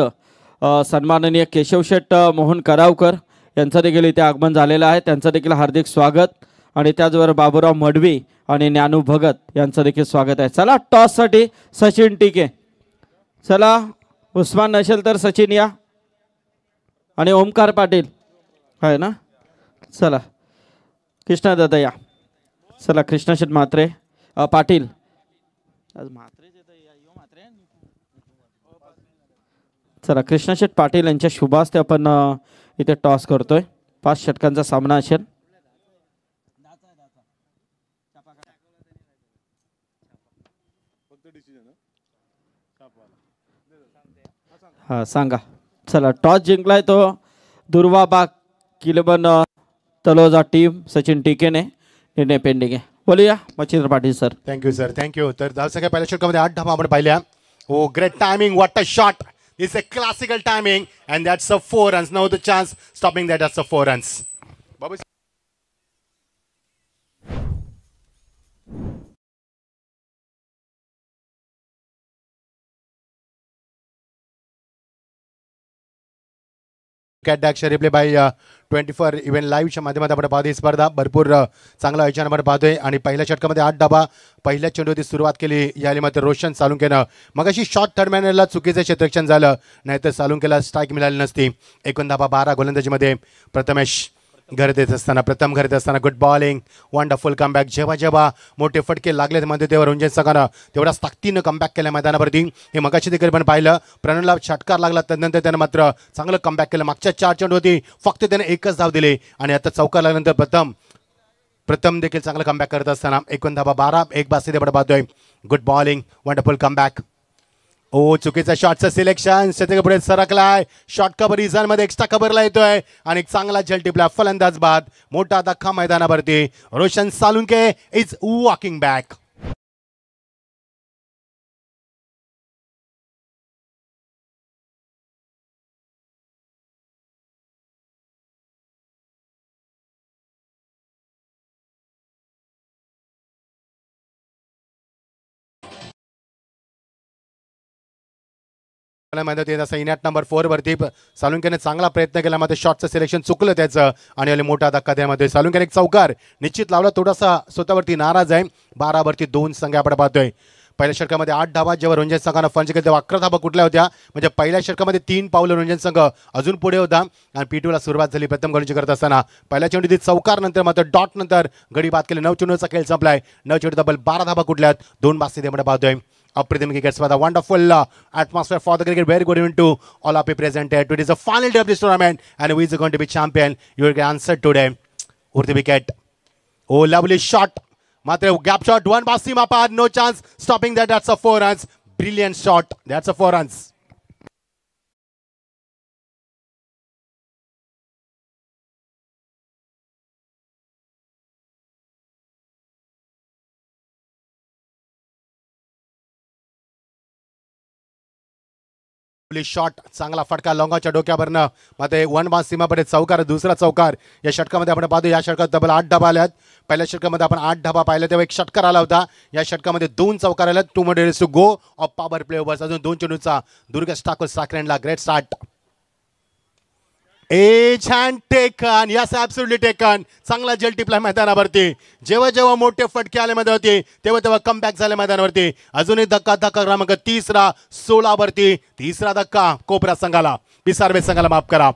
सन्माननीय केशव शेठ मोहन करावकर यांचं देखील इथे आगमन झालेलं आहे. त्यांचं देखील हार्दिक स्वागत आणि त्याचबरोबर बाबूराव मडवी आणि ज्ञानू भगत यांचं देखील स्वागत आहे. चला टॉससाठी सचिन टिके. चला उस्मान नसेल तर सचिन या आणि ओमकार पाटील आहे ना. चला कृष्णादादा या. चला कृष्णशेठ म्हात्रे पाटील चला कृष्णशेठ पाटील यांच्या शुभास्ते आपण इथे टॉस करतोय. 5 षटकांचा सामना असेल. हा सांगा. चला टॉस जिंकलाय तो दुर्वाबाग किलबन तलोजा टीम सचिन टिकेने. निर्णय पेंडिंग आहे. बोलूया Machhindra Patil sir. Thank you sir thank you. तर धावसंख्या पहिल्या षटकामध्ये 8 धावा आपण पाहिल्या. Oh great timing what a shot. It's a classical timing and that's a 4 runs. Now the chance stopping that, that's a 4 runs. Babu Cat Daksha replay by 24 event लाईव्हच्या माध्यमातून आपण पाहतो. ही स्पर्धा भरपूर चांगलं आयोजन आपण पाहतोय आणि पहिल्या षटकामध्ये 8 धावा पहिल्या चेंडूवरती सुरुवात केली याली मात्र रोशन सालुंकेनं. मग अशी शॉर्ट थर्डमॅनला चुकीचं क्षेत्ररक्षण झालं नाहीतर सालुंकेला स्ट्राईक मिळाली नसती. 1 धावा 12 गोलंदाजीमध्ये प्रथमेश घरात येत असताना गुड बॉलिंग वंडरफुल कमबॅक. जेव्हा मोठे फटके लागले मध्ये तेव्हा रंजन संघानं तेवढाच ताकदीनं कमबॅक केलं मैदानावरती. हे मगाशी देखील पण पाहिलं. प्रणवला षटकार लागला त्यानंतर त्यानं मात्र चांगलं कमबॅक केलं. मागच्या 4 चेंडू होती फक्त त्याने 1च धाव दिली आणि आता चौकार लागल्यानंतर प्रथम देखील चांगलं कमबॅक करत असताना 1 धावा 12 1 बासी आपण पाहतोय. Good bowling wonderful comeback. Oh चुकीचा शॉटचं सिलेक्शन त्याच्या पुढे सरकलाय. शॉर्ट कव्हर इझान मध्ये एक्स्ट्रा कव्हरला येतोय आणि चांगला झेल टिपला फलंदाज बाद. मोठा धक्का मैदानावरती. Roshan Salunke is walking back. In at number 4 वरती सालुंकेने चांगला प्रयत्न केला मात्र शॉटचं सिलेक्शन चुकलं त्याचं आणि मोठा धक्का त्यामध्ये सालुंकेने एक चौकार निश्चित लावला. थोडासा स्वतःवरती नाराज आहे. 12 वरती 2 संघ आपण पाहतोय. पहिल्या षटकामध्ये 8 धावा जेव्हा रंजन संघानं फंच केले तेव्हा 11 धावा कुठल्या होत्या म्हणजे पहिल्या षटकामध्ये 3 पावलं रंजन संघ अजून पुढे होता आणि P2ला सुरुवात झाली प्रथम गोलंदाजी करत असताना. पहिल्या चेंडूत चौकार नंतर मात्र डॉट नंतर गडी बाद केले. 9 चेंडूचा खेळ संपलाय. 9 चेंडू तब्बल 12 धावा कुठल्यात 2 बास्ती आपण पाहतोय. अप्रतिम cricket spada, wonderful atmosphere for the cricket, very good event to all of you presented. It is the final day of this tournament and who is going to be champion? You will get answered today. Over the wicket. Oh, lovely shot. Matre gap shot, 1 Basim apart, no chance stopping that. That's a 4 runs. Brilliant shot. That's a 4 runs. Shot चांगला फटका लॉंगाच्या डोक्यावरनं मात्र 1 bounce सीमापडे चौकार दुसरा चौकार या षटकामध्ये आपण पाहतो. या षटकात तब्बल 8 धाबा आल्यात. पहिल्या षटकामध्ये आपण 8 धाबा पाहिल्या तेव्हा एक षटकार आला होता. या षटकामध्ये 2 चौकार आल्यात. 2 minutes to go of power play overs. अजून 2 चेंडूचा दुर्गेश ठाकूर साखरेंला great start. Edge and taken. Yes absolutely taken. चांगला जल टिपला मैदानावरती. जेव्हा जेव्हा मोठे फटके आले मैदानावरती तेव्हा तेव्हा कमबॅक झाले मैदानावरती. अजूनही धक्का क्रमांक 16 वरती. 3रा धक्का कोपरा संघाला पिसारवे संघाला माफ करा.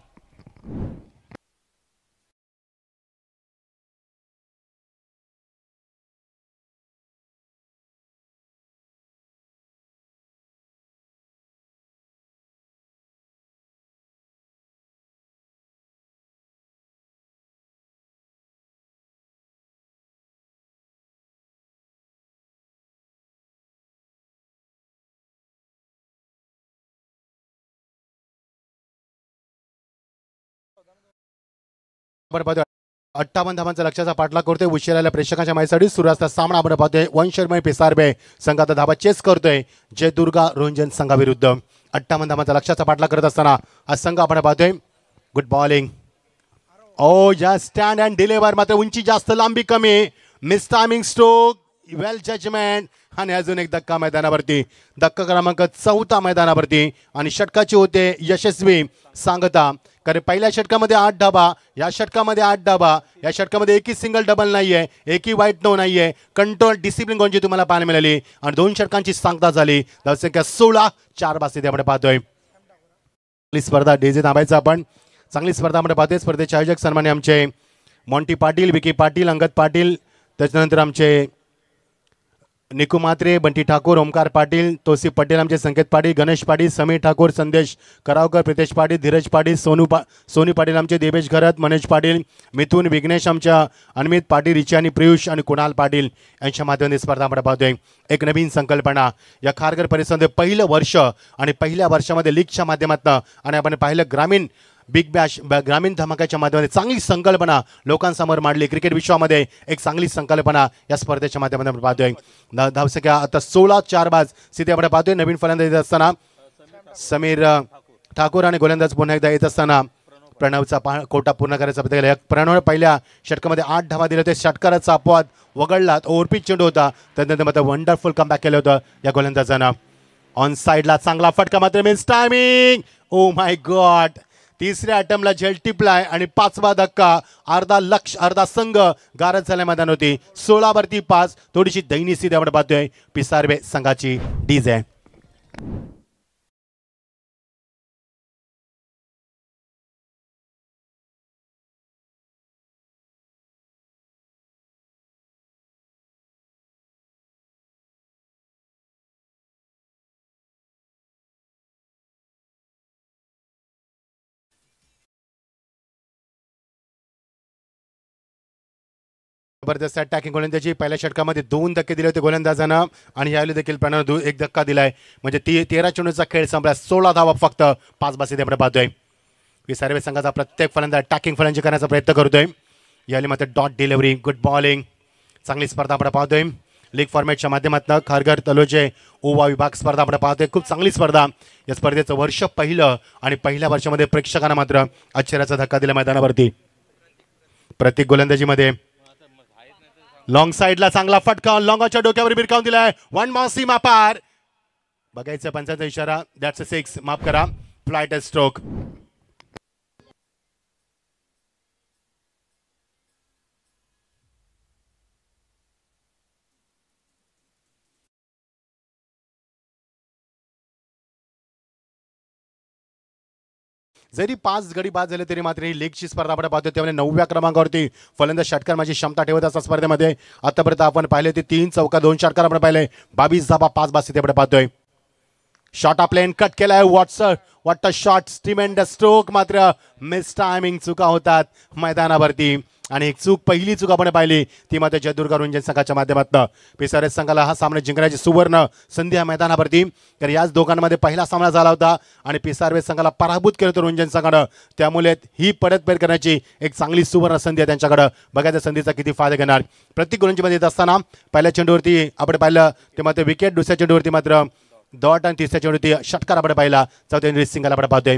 आपण पाहतोय 58 धावांचा लक्ष्याचा पाठलाग करतोय उशिराल्या प्रेक्षकांच्या माहितीसाठी सुरू असता सामना आपण पाहतोय वंशरमय पिसारबे संघात धावा चेस करतोय जय दुर्गा रोंजन संघाविरुद्ध 58 धावांचा लक्ष्याचा पाठलाग करत असताना हा संघ आपण पाहतोय गुड बॉलिंग ओ या स्टँड अँड डिलिव्हर मात्र उंची जास्त लांबी कमी मिस टायमिंग स्ट्रोक वेल जजमेंट आणि अजून एक धक्का मैदानावरती धक्का क्रमांक 4 मैदानावरती आणि षटकाची होते यशस्वी सांगता कारण पहिल्या षटकामध्ये 8 धाबा या षटकामध्ये 8 धाबा या षटकामध्ये एकही सिंगल डबल नाहीये एकही वाईट नो नाहीये कंट्रोल डिसिप्लिन कोणची तुम्हाला पाहायला मिळाली आणि 2 षटकांची सांगता झाली धावसंख्या 16 4 बासी आपण पाहतोय स्पर्धा डीजे थांबायचं आपण चांगली स्पर्धा आपण पाहतोय स्पर्धेचे आयोजक सन्मान्य आमचे मॉन्टी पाटील विकी पाटील अंगद पाटील त्याच्यानंतर आमचे निकू मात्रे बंटी ठाकूर ओमकार पाटील तोसी पटेल आमचे संकेत पाटील गणेश पाटील समीर ठाकूर संदेश करावकर प्रितेश पाटील धीरज पाटील सोनी पाटील आमचे देवेश घरत मनेश पाटील मिथुन विघ्नेश आमच्या अनमित पाटील रिची आणि पियुष आणि कुणाल पाटील यांच्या माध्यमातून स्पर्धा आपण पाहतोय एक नवीन संकल्पना या खारघर परिसरामध्ये पहिलं वर्ष आणि पहिल्या वर्षामध्ये लीगच्या माध्यमातून आणि आपण पाहिलं ग्रामीण बिग बॅश ग्रामीण धमाक्याच्या माध्यमातून चांगली संकल्पना लोकांसमोर मांडली क्रिकेट विश्वामध्ये एक चांगली संकल्पना या स्पर्धेच्या माध्यमातून आपण पाहतोय धावसंख्या आता 16 4 बाज स्थिती आपण पाहतोय नवीन फलंदाज येत असताना समीर ठाकूर आणि गोलंदाज पुन्हा एकदा येत असताना प्रणवचा कोटा पूर्ण करायचा प्रयत्न प्रणव पहिल्या षटकामध्ये 8 धावा दिले होते षटकाराचा अपवाद वगळला ओव्हरपिच चेंडू होता त्यानंतर मात्र वंडरफुल कमबॅक केलं होतं या गोलंदाजानं ऑन साइडला चांगला फटका मात्र miss timing oh my God तिसऱ्या अटेम्प्टला झेल टिपलाय आणि 5वा धक्का अर्धा संघ गारद झाल्या मैदान होती 16 वरती 5 थोडीशी दयनीय स्थिती आपण पाहतोय पिसारबे संघाची डीजे जबरदस्त अटॅकिंग गोलंदाजी पहिल्या षटकामध्ये 2 धक्के दिले होते गोलंदाजांना आणि यावेळी देखील प्रणव 1 धक्का दिलाय म्हणजे 13 चेंडूचा खेळ संपला 16 धावा फक्त 5 बासी आपण पाहतोय पिसारबे संघाचा प्रत्येक फलंदाज अटॅकिंग फलंदाजी करण्याचा प्रयत्न करतोय यावेळी मात्र डॉट डिलिव्हरी गुड बॉलिंग चांगली स्पर्धा आपण पाहतोय लीग फॉर्मॅटच्या माध्यमातून खारघर तलोजे ओवा विभाग स्पर्धा आपण पाहतोय खूप चांगली स्पर्धा या स्पर्धेचं वर्ष पहिलं आणि पहिल्या वर्षामध्ये प्रेक्षकांना मात्र आश्चर्याचा धक्का दिला मैदानावरती प्रत्येक गोलंदाजीमध्ये लॉंग साइडला चांगला फटका लॉंगच्या डोक्यावर बिरकावून दिलाय 1 मॉ सीमा पार बघायचं पंचाचा इशारा दॅट्स अ 6 माफ करा फ्लाइट स्ट्रोक जरी 5 गडी बाद झाले तरी मात्र ही लीगची स्पर्धा आपण पाहतोय त्यामुळे 9व्या क्रमांकावरती फलंदाज षटकार माझी क्षमता ठेवत असतात स्पर्धेमध्ये आतापर्यंत आपण पाहिले ते 3 चौका 2 षटकार आपण पाहिले 22 धाबा 5 बासी आपण पाहतोय शॉट प्लेन कट केलाय व्हॉट अ शॉट स्ट्रीमेंड स्ट्रोक मात्र मिस टायमिंग चुका होतात मैदानावरती आणि एक चूक पहिली चूक आपण पाहिली ती मात्र जयदुर्गा रोंजन संघाच्या माध्यमातून पिसारे संघाला हा सामना जिंकण्याची सुवर्ण संधी आहे मैदानावरती तर याच दोघांमध्ये पहिला सामना झाला होता आणि पिसारवे संघाला पराभूत केलं होतं रोंजन संघानं त्यामुळे ही परतफेड करण्याची एक चांगली सुवर्ण संधी आहे त्यांच्याकडे बघायच्या संधीचा किती फायदा घेणार प्रत्येक गोलंदाजीमध्ये येत असताना पहिल्या चेंडूवरती आपण पाहिलं ते मात्र विकेट दुसऱ्या चेंडूवरती मात्र डॉट आणि तिसऱ्या चेंडूवरती षटकार आपण पाहिला चौथ्या सिंगल आपण पाहतोय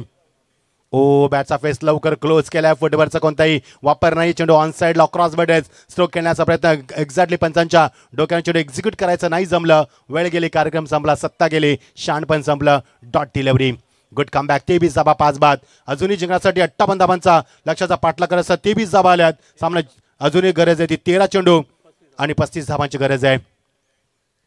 ओ बॅटचा फेस लवकर क्लोज केलाय फुटबॉलचा कोणताही वापर नाही चेंडू ऑन साइडला क्रॉस बॅटेज स्ट्रोक खेळण्याचा प्रयत्न एक्झॅक्टली पंचांच्या डोक्याने चेंडू एक्झिक्यूट करायचं नाही जमलं वेळ गेली कार्यक्रम संपला सत्ता गेली शहाणपण संपलं डॉट डिलिव्हरी गुड कमबॅक 23 धाबा 5 बाद अजूनही जिंकण्यासाठी 58 धाबांचा लक्ष्याचा पाठलाग करायचा 23 धाबा आल्यात सामना अजूनही गरज आहे ती 13 चेंडू आणि 35 धाबांची गरज आहे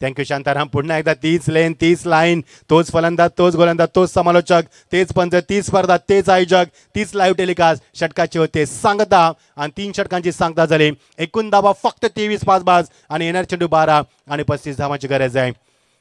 थँक्यू शांताराम पुन्हा एकदा 30 लेन 30 लाईन तोच फलंदाज तोच गोलंदाज तोच समालोचक तेच पंच तीच स्पर्धा तेच आयोजक तीच लाईव्ह टेलिकास्ट षटकाचे होते सांगता आणि 3 षटकांची सांगता झाली एकूण धाबा फक्त 23 5 बाज आणि येणार चेंडू 12 आणि 35 धावांची गरज आहे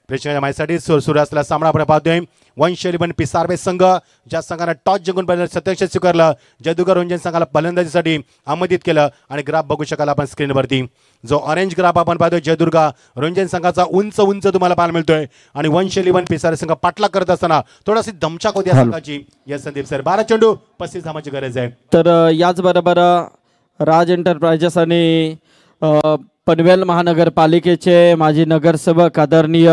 प्रेक्षकांच्या माहितीसाठी सुरू असलेला सामना आपण पाहतोय वंशैली पण पिसारबे संघ ज्या संघानं टॉस जिंकून पहिलं सत्यक्ष स्वीकारलं जयदुर्गा रोंजन संघाला फलंदाजीसाठी आमंत्रित केलं आणि ग्राफ बघू शकाल आपण स्क्रीनवरती जो ऑरेंज ग्राफ आपण पाहतोय जयदुर्गा रोंजन संघाचा उंच तुम्हाला पाहायला मिळतोय आणि वंशैली पण पिसारे संघ पाठलाग करत असताना थोडीशी दमछाक होती या संघाची या संदीप सर 12 चेंडू 35 धावांची गरज आहे तर याचबरोबर राज एंटरप्राइजेस आणि पनवेल महानगरपालिकेचे माजी नगरसेवक आदरणीय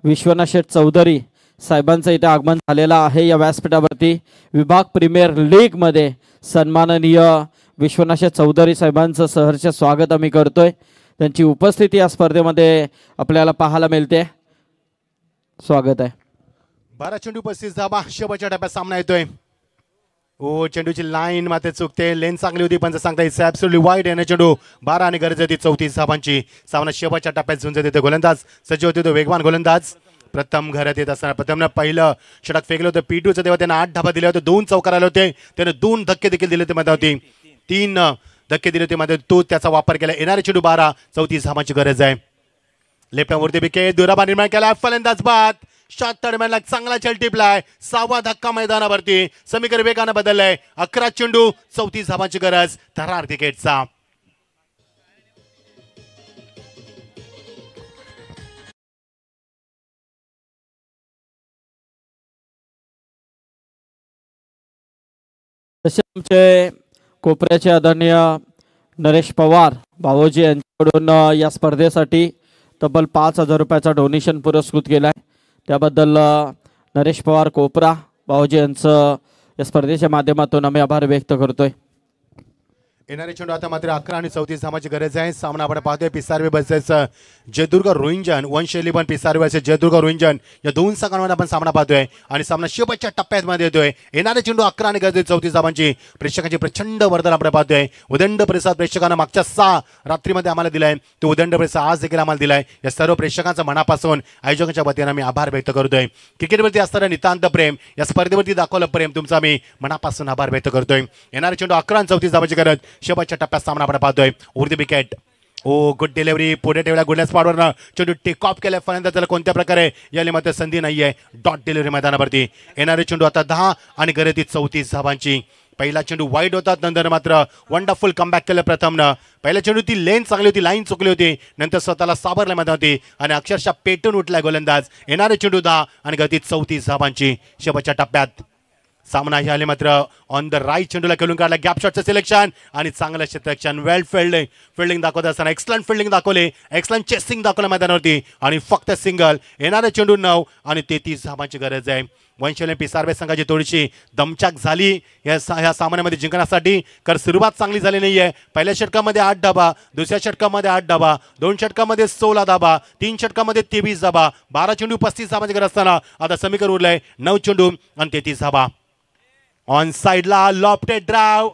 विश्वनाथ शेठ चौधरी साहेबांचं इथे आगमन झालेलं आहे या व्यासपीठावरती. विभाग प्रीमियर लीगमध्ये सन्माननीय विश्वनाथ शेठ चौधरी साहेबांचं सहर्ष स्वागत आम्ही करतोय. त्यांची उपस्थिती या स्पर्धेमध्ये आपल्याला पाहायला मिळते. स्वागत आहे. 12 चेंडू 35 धावा. शेवटच्या टप्प्यात सामना येतोय. ओ चेंडूची लाईन मात्र चुकते. लेन चांगली होती पण सांगता इट्स ॲब्सोल्युटली वाईड येणे चेंडू. 12 आणि गरज होती 34 धावांची. सामना शेवटच्या टप्प्यात झुंजत येते. गोलंदाज सज्ज होते तो वेगवान गोलंदाज प्रथम घरात येत असताना प्रथमनं पहिलं षटक फेकलं होतं P2चं. तेव्हा त्यानं 8 धाबा दिले होते. 2 चौकार आले होते. त्यानं 2 धक्के देखील दिले होते मधावती. 3 धक्के दिले होते मध्ये तो त्याचा वापर केला. येणारे चेंडू 12 34 धावांची गरज आहे. लेफ्टवरती विकेट दुराबा निर्माण केला. फलंदाज बाद शॉट दरम्यान चांगला चेल टिपलाय. 6वा धक्का मैदानावरती. समीकरण वेगानं बदललाय. 11 चेंडू 34 धावांची गरज थरार क्रिकेटचा. तसे आमचे कोपऱ्याचे आदरणीय नरेश पवार भावोजी यांच्याकडून या स्पर्धेसाठी तब्बल 5,000 रुपयाचा डोनेशन पुरस्कृत केला आहे. त्याबद्दल नरेश पवार कोपरा भावोजी यांचं या स्पर्धेच्या माध्यमातून आम्ही आभार व्यक्त करतोय. येणारे चेंडू आता मात्र 11 आणि 34 धावांची गरज आहे. सामना आपण पाहतोय पिसारवे वर्सेस जयदुर्ग रोहिंजन. वंश 11 पिसारवे वर्सेस जयदुर्ग रोहिंजन या दोन संघांमध्ये आपण सामना पाहतोय आणि सामना शेवटच्या टप्प्यात मध्ये येतोय. येणारे चेंडू 11 आणि गरज 34 धावांची. प्रेक्षकांची प्रचंड वर्धन आपण पाहतोय. उदंड प्रतिसाद प्रेक्षकांना मागच्या 6 रात्रीमध्ये आम्हाला दिलाय. तो उदंड प्रतिसाद आज देखील आम्हाला दिलाय. या सर्व प्रेक्षकांचा मनापासून आयोजकांच्या वतीने आम्ही आभार व्यक्त करतोय. क्रिकेटवरती असणारं नितांत प्रेम, या स्पर्धेवरती दाखवलं प्रेम, तुमचा आम्ही मनापासून आभार व्यक्त करतोय. येणारे चेंडू 11 आणि 34 धावांची गरज. शेवटच्या टप्प्यात सामना आपण पाहतोय. उर्दी विकेट. ओ गुड डिलिव्हरी. पुढे ठेवल्या गुडल्या स्पॉटवर चेंडू टेक ऑफ केलाय. फलंदाज त्याला कोणत्या प्रकारे याला मात्र संधी नाहीये. डॉट डिलिव्हरी मैदानावरती. येणारे चेंडू आता 10 आणि गरज 34 धावांची. पहिला चेंडू वाईड होता. नंतर मात्र वंडरफुल कमबॅक केलं प्रथमनं. पहिल्या चेंडू ती लेन चांगली होती, लाईन चुकली होती. नंतर स्वतःला सावरल्या मैदानावरती आणि अक्षरशः पेटून उठलाय गोलंदाज. येणारे चेंडू 10 आणि गती 34 धावांची. शेवटच्या टप्प्यात सामना हे आले मात्र ऑन द राईट चेंडूला खेळून काढला. गॅप शॉटचं सिलेक्शन आणि चांगलं क्षेत्ररक्षण. वेल फिल्डिंग दाखवत असताना एक्सलंट फिल्डिंग दाखवले. एक्सलंट चेसिंग दाखवलं मैदानावरती आणि फक्त सिंगल. येणारे चेंडू 9 आणि 33 धावांची गरज आहे. वंशले पिसारवे संघाची थोडीशी दमछाक झाली ह्या सामन्यामध्ये जिंकण्यासाठी, कारण सुरुवात चांगली झाली नाहीये. पहिल्या षटकामध्ये 8 धाबा, दुसऱ्या षटकामध्ये 8 धाबा, 2 षटकामध्ये 16 धाबा, 3 षटकामध्ये 23 धाबा, 12 चेंडू 35 धावांची गरज असताना आता समीकरण उरलंय 9 चेंडू आणि 33 धाबा. ऑन साइडला लॉफ्टेड ड्राइव.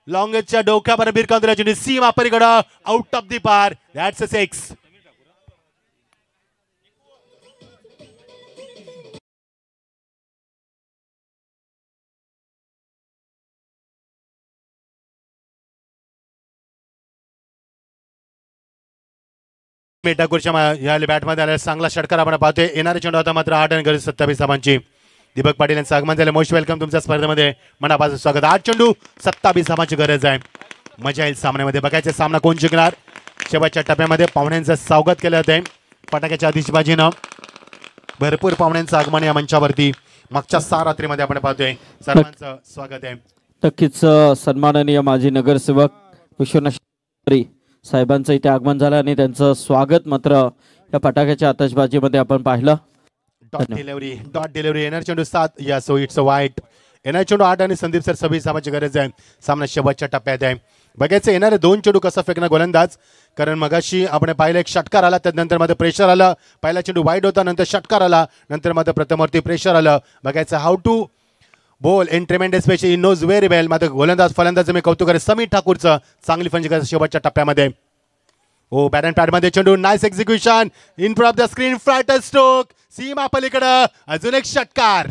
लॉंगेजच्या डोक्यावर बिरकांतरा चेंडू सीमा पलीकडं आउट ऑफ दी पार. That's a 6. मेटाकुरच्या बॅटमध्ये आलेला चांगला षटकार आपण पाहतोय. येणारे चेंडू आता मात्र 8 आणि गरज 27 धावांची. दीपक पाटील यांचं आगमन झालं. मोस्ट वेलकम तुमच्या स्पर्धेमध्ये मनापासून स्वागत. 8 चेंडू 27 धावांची गरज आहे. मजा येईल सामन्यामध्ये. बघायचं सामना कोण जिंकणार. शेवटच्या टप्प्यामध्ये पाहुण्यांचं स्वागत केलं जाते. फटाक्याच्या आतिषबाजीनं भरपूर पाहुण्यांचं आगमन या मंचावरती मागच्या 6 रात्रीमध्ये आपण पाहतोय. सर्वांचं स्वागत आहे. नक्कीच सन्माननीय माजी नगरसेवक विश्वनाथ साहेबांचं इथे आगमन झालं आणि त्यांचं स्वागत मात्र या फटाक्याच्या आतषबाजीमध्ये आपण पाहिलं. Dot delivery. येणार चेंडू 7. या सो इट्स अ वाईट. येणार चेंडू 8 आणि संदीप सर 26 धावांची गरज आहे. सामना शेवटच्या टप्प्यात आहे. बघायचं येणारे 2 चेंडू कसं फेकणार गोलंदाज, कारण मगाशी आपण पाहिलं एक षटकार आला, त्यानंतर मध्ये प्रेशर आलं. पहिला चेंडू वाईड होता, नंतर षटकार आला, नंतर मध्ये प्रथमवरती प्रेशर आलं. बघायचं how to bowl in tremendous special in knows very well. मात्र गोलंदाज फलंदाज मी कौतुक करेन समीर ठाकूरचं. चांगली फंजी करायचं शेवटच्या टप्प्यामध्ये. ओ बॅट अँड पॅडमध्ये चेंडू. Nice execution in front of the screen. Flatter stroke सीमा पलीकडं. अजून एक षटकार.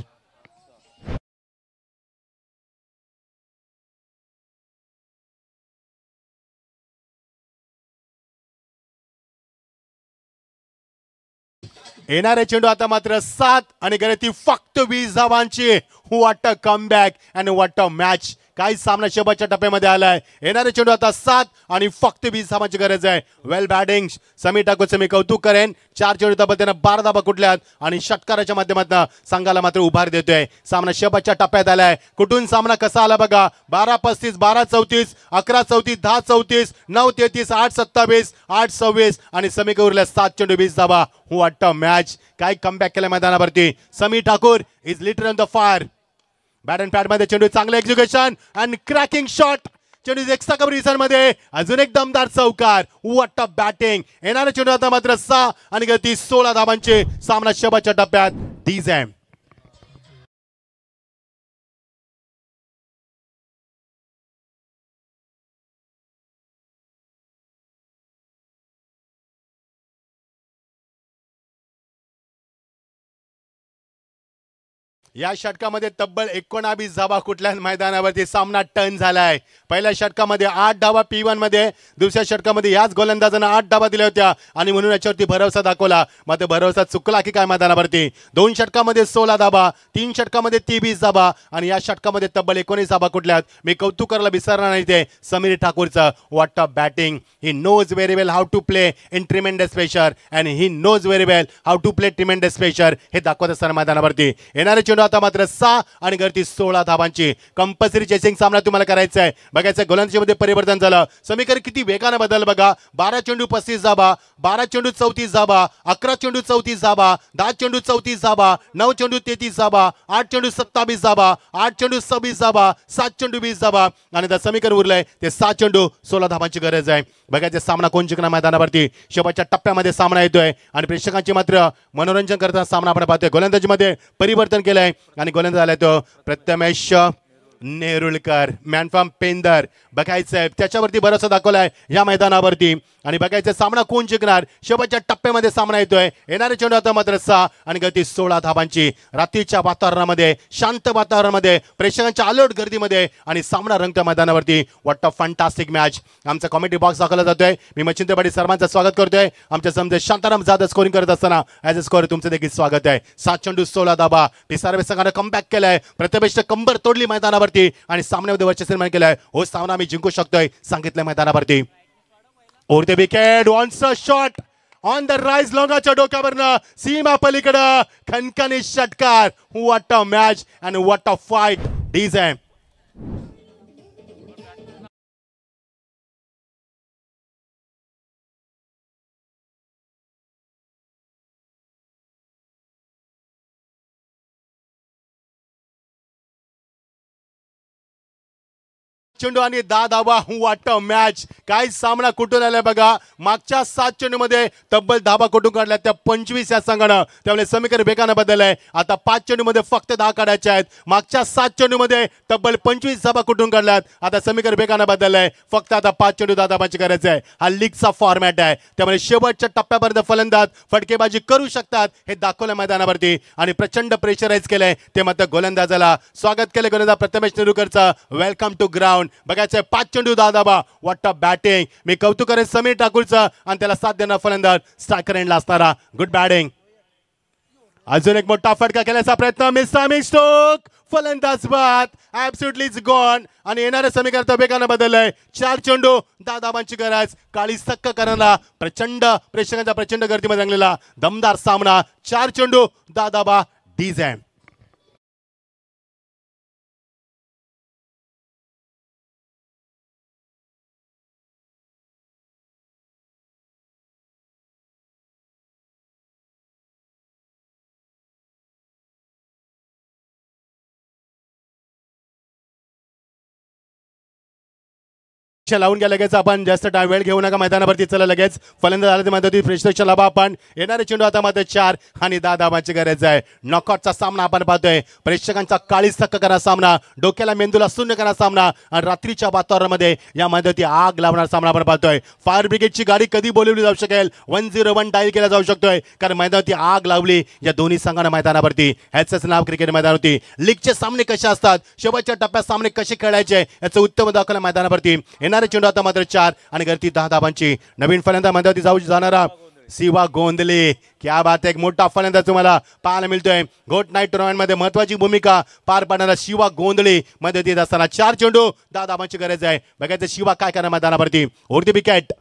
येणारे चेंडू आता मात्र 7 आणि गरज ती फक्त 20 धावांची. What a comeback and what a match. काही सामना शेवटच्या टप्प्यामध्ये आलाय. येणारे चेंडू आता 7 आणि फक्त 20 धावांची गरज आहे. वेल बॅटिंग समीर ठाकूरचं मी कौतुक करेन. 4 चेंडू तब्बल त्यानं 12 धावा कुठल्यात आणि षटकाराच्या माध्यमातून संघाला मात्र उभार देतोय. सामना शेवटच्या टप्प्यात आलाय. कुठून सामना कसा आला बघा. 12-35, 12-34, 11-34, 10-34, 9-33, 8-27, 8-26 आणि समीर उरल्या 7 चेंडू 20 धावा. What a match. काय कमबॅक केलं मैदानावरती. Sameer Thakur is litre on the fire. Bat and pad मध्ये चेंडू चांगलं एक्झिक्युशन अँड क्रॅकिंग शॉट. चेंडू एक्स्ट्रा कव्हर मध्ये अजून एक दमदार चौकार. What a batting. येणारा चेंडू आता मात्र 6 आणि गती 16 धावांचे. सामना शेवटच्या टप्प्यात. डीझॅम या षटकामध्ये तब्बल 19 धावा कुठल्या मैदानावरती. सामना टर्न झालाय. पहिल्या षटकामध्ये 8 धावा P1 मध्ये. दुसऱ्या षटकामध्ये याच गोलंदाजांना 8 धावा दिल्या होत्या आणि म्हणून याच्यावरती भरोसा दाखवला. मात्र भरोसा चुकला की काय मैदानावरती. 2 षटकामध्ये 16 धावा, 3 षटकामध्ये 23 धावा आणि या षटकामध्ये तब्बल 19 धावा कुठल्यात. मी कौतुक करायला विसरणार नाही ते समीर ठाकूरचं. What a batting. He knows very well how to play in tremendous pressure and he knows very well how to play tremendous pressure हे दाखवत असताना मैदानावरती. येणारे चेंडू आता मात्र 6 आणि गती 16 धावांची. कंपल्सरी चेसिंग सामना तुम्हाला करायचा आहे. बघायचं गोलंदाजीमध्ये परिवर्तन झालं. समीकरण किती वेगाने बदल बघा. 12 चेंडू 35 धावा, 12 चेंडू 34 धावा, 11 चेंडू 34 धावा, 10 चेंडू 34 धावा, 9 चेंडू 33 धावा, 8 चेंडू 27 धावा, 8 चेंडू 26 धावा, 7 चेंडू 20 धावा आणि त्या समीकरण उरलंय ते 7 चेंडू 16 धावांची गरज आहे. बघायचं सामना कोण जिंकणार मैदानावरती. शेवटच्या टप्प्यामध्ये सामना येतोय आणि प्रेक्षकांची मात्र मनोरंजन करताना सामना आपण पाहतोय. गोलंदाजीमध्ये परिवर्तन केलंय आणि गोलंदाज आलाय तो प्रथमेश नेरुळकर. Man from Pendhar. बघायचंय त्याच्यावरती भरोसा दाखवलाय या मैदानावरती आणि बघायचं सामना कोण जिंकणार. शेवटच्या टप्प्यामध्ये सामना येतोय. येणारे चेंडू आता मात्र 6 आणि गती 16 धावांची. रात्रीच्या वातावरणामध्ये, शांत वातावरणामध्ये, प्रेक्षकांच्या अलर्ट गर्दीमध्ये आणि सामना रंगत्या मैदानावरती. What a fantastic match. आमचा कॉमेडी बॉक्स दाखवला जातोय. मी मच्छिंद्र पाटील सर्वांचं स्वागत करतोय. आमच्या समजे शांताराम जाधव स्कोरिंग करत असताना ॲज अ स्कोअर तुमचं देखील स्वागत आहे. 7 चेंडू 16 धावा. पिसारवे संघानं कमबॅक केलाय. प्रथमेश कंबर तोडली मैदानावरती आणि सामन्यामध्ये वर्चस्व निर्माण केलंय. हो सामना आम्ही जिंकू शकतोय सांगितलं मैदानावरती. Over the wicket once a shot on the rise. लोंगाच्या डोक्यावरनं सीमा पलीकडं खणखणीत षटकार. What a match and what a fight. डीझॅम चेंडू आणि 10 धावा. What a match. काय सामना कुठून आलाय बघा. मागच्या 7 चेंडू मध्ये तब्बल धावा कुठून काढल्या त्या 25 या संघानं. त्यामुळे समीकरण वेगानं बदललंय. आता 5 चेंडू मध्ये फक्त 10 काढायचे आहेत. मागच्या 7 चेंडू मध्ये तब्बल 25 धावा कुठून काढल्यात. आता समीकरण वेगानं बदललंय. फक्त आता 5 चेंडू 10 धावांची गरज आहे. हा लीगचा फॉर्मॅट आहे. त्यामुळे शेवटच्या टप्प्यापर्यंत फलंदाज फटकेबाजी करू शकतात हे दाखवलं मैदानावरती आणि प्रचंड प्रेशराईज केलंय ते मात्र गोलंदाजाला. स्वागत केलं गोलंदाज प्रथमेश नेरुळकरचं. Welcome to ground. बघायचंय 5 चेंडू 10 धावा. What a batting. मी कौतुक करेन समीर ठाकूरचं आणि त्याला साथ देणारा फलंदाज स्ट्रायकर एंडला असणारा. Good batting. अजून एक मोठा फटका केल्याचा प्रयत्न. मिस्टर स्टोक फलंदाज बाद. ऍब्सोल्युटली इज गॉन आणि येणाऱ्या समीकरण वेगानं बदललंय. 4 चेंडू 10 धावांची गरज. काळी सक्क करणारा प्रचंड प्रेक्षकांच्या प्रचंड गर्दीमध्ये रंगलेला दमदार सामना. 4 चेंडू 10 धावा. डीझॅम लावून घ्या लगेच. आपण जास्त टाइम वेळ घेऊ नका मैदानावरती. चला लगेच फलंदाज आला म्हणतो प्रेक्षकांच्या लाभा आपण. येणारे चेंडू आता मात्र 4 आणि 10 धावांची गरज आहे. नॉकआउटचा सामना आपण पाहतोय. प्रेक्षकांचा काळी सक्क करा सामना. डोक्याला मेंदूला शून्य करा सामना आणि रात्रीच्या वातावरणामध्ये या मैदानावरती आग लावणार सामना आपण पाहतोय. फायर ब्रिगेडची गाडी कधी बोलवली जाऊ शकेल. 101 डायल केला जाऊ शकतोय कारण मैदानावरती आग लावली या दोन्ही संघांना मैदानावरती. ह्याचंच नाव क्रिकेट मैदानावरती. लीगचे सामने कसे असतात, शेवटच्या टप्प्यात सामने कसे खेळायचे याचं उत्तम दाखवलं मैदानावरती. चेंडू आता मात्र 4 आणि गती 10 धावांची. नवीन फलंदाज मैदानावरती जाणारा शिवा गोंधले, क्या बात आहे, एक मोठा फलंदाज तुम्हाला पाहायला मिळतोय. गोट नाईट टुर्नामेंट मध्ये महत्वाची भूमिका पार पाडणारा शिवा गोंधले मदत येत असताना 4 चेंडू 10 धावांची गरज आहे. बघायचं शिवा काय करणार मैदानावरती. ओढती विकेट.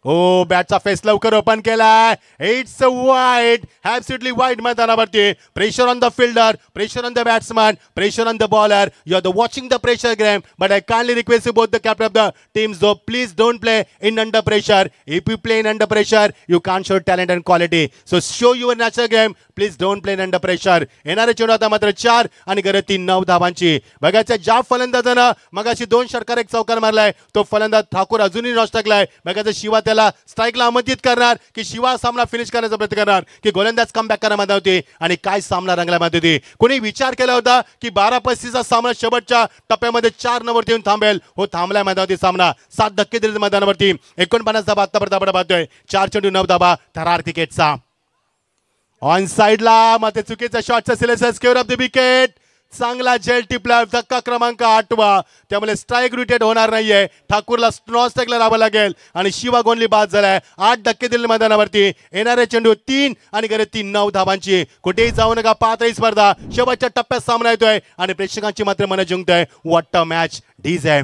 हो, बॅटचा फेस लवकर ओपन केलाय. इट्स वाईड, ॲब्सोल्युटली वाईड मैदानावरती. Pressure on the fielder, pressure on the batsman, pressure on the bowler. You are the watching the pressure game, but I kindly request you both the captain of the teams do please don't play in under pressure. If you play in under pressure you can't show talent and quality. So show your natural game, please don't play in under pressure. येणारे चेंडू आता मात्र 4 आणि गरज 3 9 धावांची. बघायचं ज्या फलंदाजानं मगाशी 2 षटकार 1 चौकार मारलाय तो फलंदाज ठाकूर अजूनही नॉट टाकलाय. बघायचं शिवा त्याला स्ट्राईकला आमंत्रित करणार की शिवा सामना फिनिश करण्याचा प्रयत्न करणार की गोलंदाज कमबॅक करण्यामध्ये होते. आणि काय सामना रंगल्यामध्ये होती. कोणी विचार केला होता की 12-35चा सामना शेवटच्या टप्प्यामध्ये 4 नंबरवरती येऊन थांबेल. हो, थांबलाय मैदानावरती सामना. 7 धक्के दिले मैदानावरती. 49 धाबा आतापर्यंत आपण पाहतोय. 4 चेंडू 9 धाबा थरार क्रिकेटचा. ऑन साइडला मात्र चुकीचा शॉटचा selection, square off the wicket. चांगला जेल टिपला, धक्का क्रमांक 8वा. त्यामुळे स्ट्राईक रोटेट होणार नाहीये. ठाकूरला नॉन स्ट्राईकला राहावं लागेल आणि शिवा गोंधली बाद झालाय. 8 धक्के दिले मैदानावरती. येणारे चेंडू 3 आणि गरज 3 9 धावांची. कुठेही जाऊ नका, पाहत राही स्पर्धा. शेवटच्या टप्प्यात सामना येतोय आणि प्रेक्षकांची मात्र मन जिंकतोय. व्हॉट अ मॅच डीज आहे.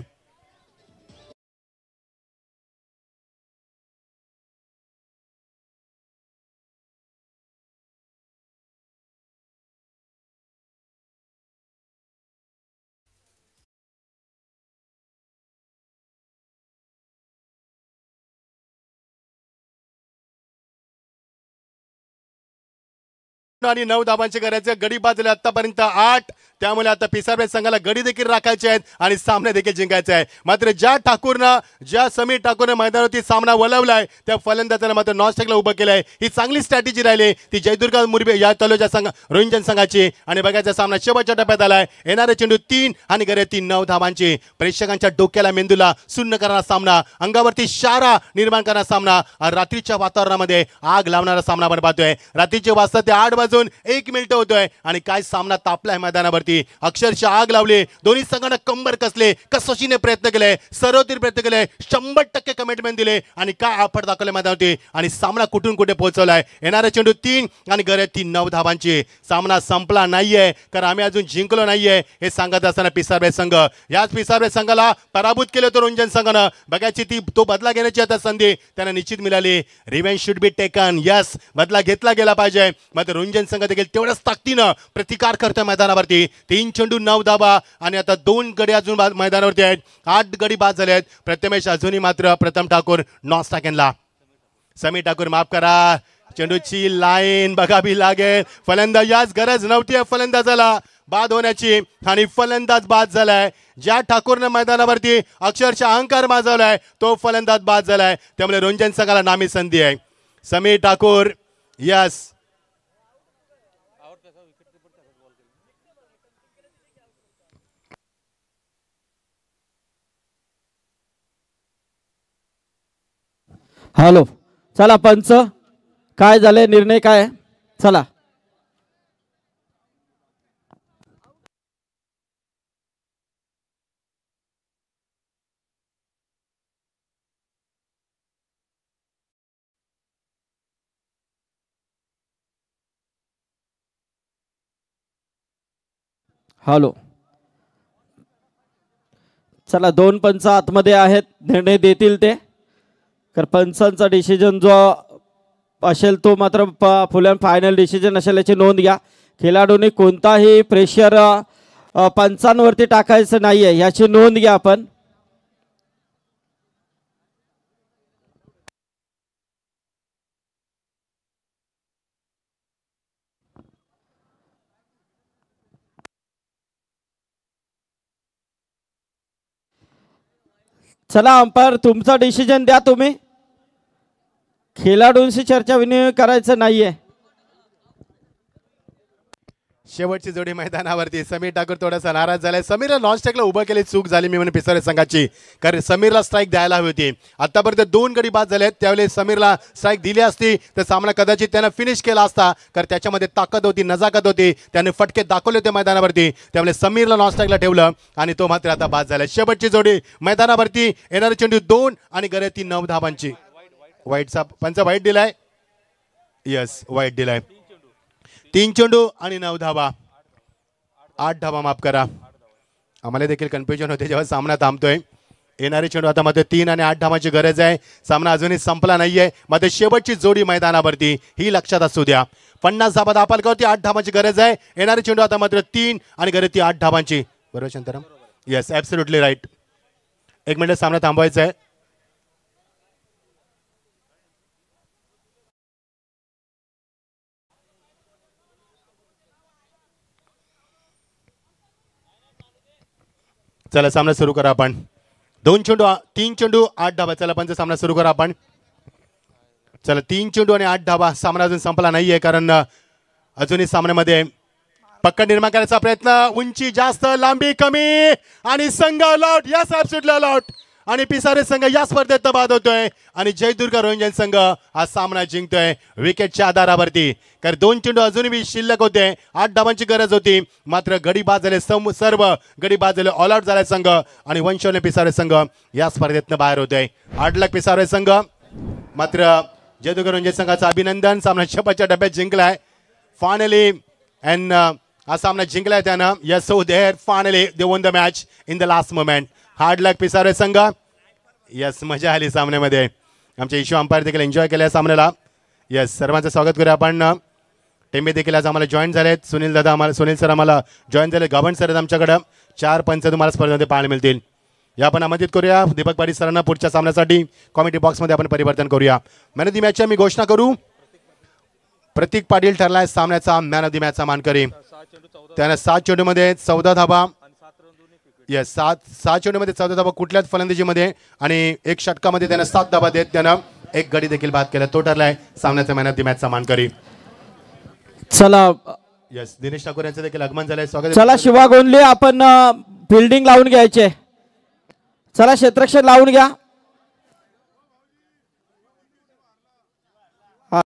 आणि 9 धाबांचे करायचे. गडी बाजूला आतापर्यंत 8. त्यामुळे आता पिसारबेट संघाला गडी देखील राखायचे आहेत आणि सामने देखील जिंकायचे आहे. मात्र ज्या समीर ठाकूरनं मैदानावरती सामना वळवलाय त्या फलंदाजाला मात्र नॉन स्ट्राईकला उभं केलंय. ही चांगली स्ट्रॅटेजी राहिली ती जयदुर्गा मुरबे या तलोजा संघ रोहिंजन संघाची. आणि बघायचा सामना शेवटच्या टप्प्यात आलाय. येणारे चेंडू 3 आणि गरज 3 9 धावांची. प्रेक्षकांच्या डोक्याला मेंदूला सुन्न करणारा सामना, अंगावरती शारा निर्माण करणारा सामना, रात्रीच्या वातावरणामध्ये आग लावणारा सामना आपण पाहतोय. रात्रीचे वाजता ते 8 वाजून 1 मिनिट होतोय आणि काय सामना तापलाय मैदानावरती. अक्षरशः आग लावली. दोन्ही संघांना कंबर कसले, कसोशीने प्रयत्न केले, सर्वोत्तम प्रयत्न केले, 100% कमिटमेंट दिले आणि काय आपट दाखवले मैदानावरती आणि सामना कुठून कुठे पोहोचवलाय. येणारे चेंडू 3 आणि गरज 3 9 धावांची. सामना संपला नाहीये कारण आम्ही अजून जिंकलो नाहीये हे सांगत असताना पिसारबेट संघ, याच पिसारबेट संघाला पराभूत केलं होतं रोंजन संघानं. बघायची तो बदला घेण्याची आता संधी त्यांना निश्चित मिळाली. Revenge should be taken. Yes, बदला घेतला गेला पाहिजे. मात्र रोंजन संघ देखील तेवढ्याच ताकदीनं प्रतिकार करतोय मैदानावरती. 3 चेंडू 9 धाबा आणि आता 2 गडी अजून मैदानावरती आहेत. 8 गडी बाद झाले आहेत. प्रथमेश अजूनही मात्र प्रथम ठाकूर नॉन स्ट्राईकला. समीर ठाकूर माफ करा. चेंडूची लाईन बघावी लागेल. फलंदाज, याच गरज नव्हती फलंदाजाला बाद होण्याची आणि फलंदाज बाद झालाय. ज्या ठाकूरनं मैदानावरती अक्षरशः अहंकार माजवलाय तो फलंदाज बाद झालाय. त्यामुळे रोंजन संघाला नामी संधी आहे. समीर ठाकूर, यस. हॅलो, चला पंच, काय झाले, निर्णय काय? चला. हॅलो, चला, 2 पंच आतमध्ये आहेत, निर्णय देतील ते. तर पंचांचा डिसिजन जो असेल तो मात्र फुल अँड फायनल डिसिजन असेल याची नोंद घ्या. खेळाडूंनी कोणताही प्रेशर पंचांवरती टाकायचं नाहीये याची नोंद घ्या आपण. चला अंपायर, तुमचा डिसिजन द्या तुम्ही. खेळाडूंशी चर्चा विनिमय करायचं नाहीये. शेवटची जोडी मैदानावरती. समीर ठाकूर थोडासा नाराज झालाय. समीरला नॉन स्ट्राईकला उभं केले, चूक झाली मी म्हणून पिसारे संघाची. कारण समीरला स्ट्राईक द्यायला हवी होती. आतापर्यंत 2 गडी बाद झालेत. त्यावेळेस समीरला स्ट्राईक दिली असती तर सामना कदाचित त्यानं फिनिश केला असता. कारण त्याच्यामध्ये ताकद होती, नजाकत होती, त्याने फटके दाखवले होते मैदानावरती. त्यामुळे समीरला नॉन स्ट्राईकला ठेवलं आणि तो मात्र आता बाद झाला. शेवटची जोडी मैदानावरती. येणारे चेंडू 2 आणि गरज 3 9 धाबांची. वाईटचा पंच वाईट दिलाय. यस वाईट दिलाय. 3 चेंडू आणि 9 धावा, 8 धावा माफ करा. आम्हाला देखील कन्फ्युजन होते जेव्हा सामना थांबतोय. येणारे चेंडू आता मध्ये 3 आणि 8 धावांची गरज आहे. सामना अजूनही संपला नाहीये. मध्ये शेवटची जोडी मैदानावरती, ही लक्षात असू द्या. 50 धावा दापालकावरती 8 धावांची गरज आहे. येणारे चेंडू आता मात्र 3 आणि गरज ती 8 धावांची. बरोबर Shantaram? Yes, absolutely right. 1 minute सामना थांबवायचा आहे. चला सामना सुरू करा आपण. 3 चेंडू 8 धावा. चला पंच सामना सुरू करा आपण. चला 3 चेंडू आणि 8 धावा. सामना अजून संपला नाहीये कारण अजूनही सामन्यामध्ये पकड निर्माण करायचा प्रयत्न. उंची जास्त, लांबी कमी आणि संघ लॉट. Yes, absolutely lot. आणि पिसारे संघ या स्पर्धेत बाद होतोय आणि जयदुर्ग रोंजन संघ हा सामना जिंकतोय विकेटच्या आधारावरती. कारण 2 चेंडू अजूनही शिल्लक होते. 8 धावांची गरज होती. मात्र गडी बाद झाले, सर्व गडी बाद झाले. ऑल आउट झालाय संघ आणि वंशवले पिसारे संघ या स्पर्धेतनं बाहेर होतोय. 8 लाख पिसारे संघ. मात्र जयदुर्ग रोंजन संघाचं अभिनंदन. सामना शेवटच्या डब्यात जिंकलाय फायनली. अँड हा सामना जिंकलाय त्यानं. Yes, so there finally they won the match in the last moment. Hard luck Pisare संघ. यस, मजा आली सामन्यामध्ये. आमचे इशू अंपायर देखील एन्जॉय केल्या सामन्याला. यस, सर्वांचं स्वागत करूया आपण. टेंबे देखील आज आम्हाला जॉईन झालेत. सुनील सर आम्हाला जॉईन झाले. गव्हर्न सर आहेत आमच्याकडं. 4 पंच तुम्हाला स्पर्धेमध्ये पाहायला मिळतील. या आपण आमंत्रित करूया दीपक पाटील सरांना पुढच्या सामन्यासाठी. कॉमेंट्री बॉक्समध्ये आपण परिवर्तन करूया. मॅन ऑफ द मॅचची मी घोषणा करू. प्रतीक पाटील ठरलाय सामन्याचा मॅन ऑफ द मॅचचा मानकरी. त्यानं 7 चेंडूमध्ये 14 धावा. येस, 7 चेंडूमध्ये 14 धावा कुठल्याच फलंदाजीमध्ये आणि 1 षटकामध्ये त्यानं 7 धावा देत त्यानं 1 गडी देखील बाद केला. तो ठरलाय सामन्याचा मॅन ऑफ द मॅचचा मानकरी. चला येस, दिनेश ठाकूर यांचं देखील आगमन झालंय. स्वागत. चला शिवा गोंधळे, आपण फिल्डिंग लावून घ्यायचे. चला क्षेत्ररक्षण लावून घ्या.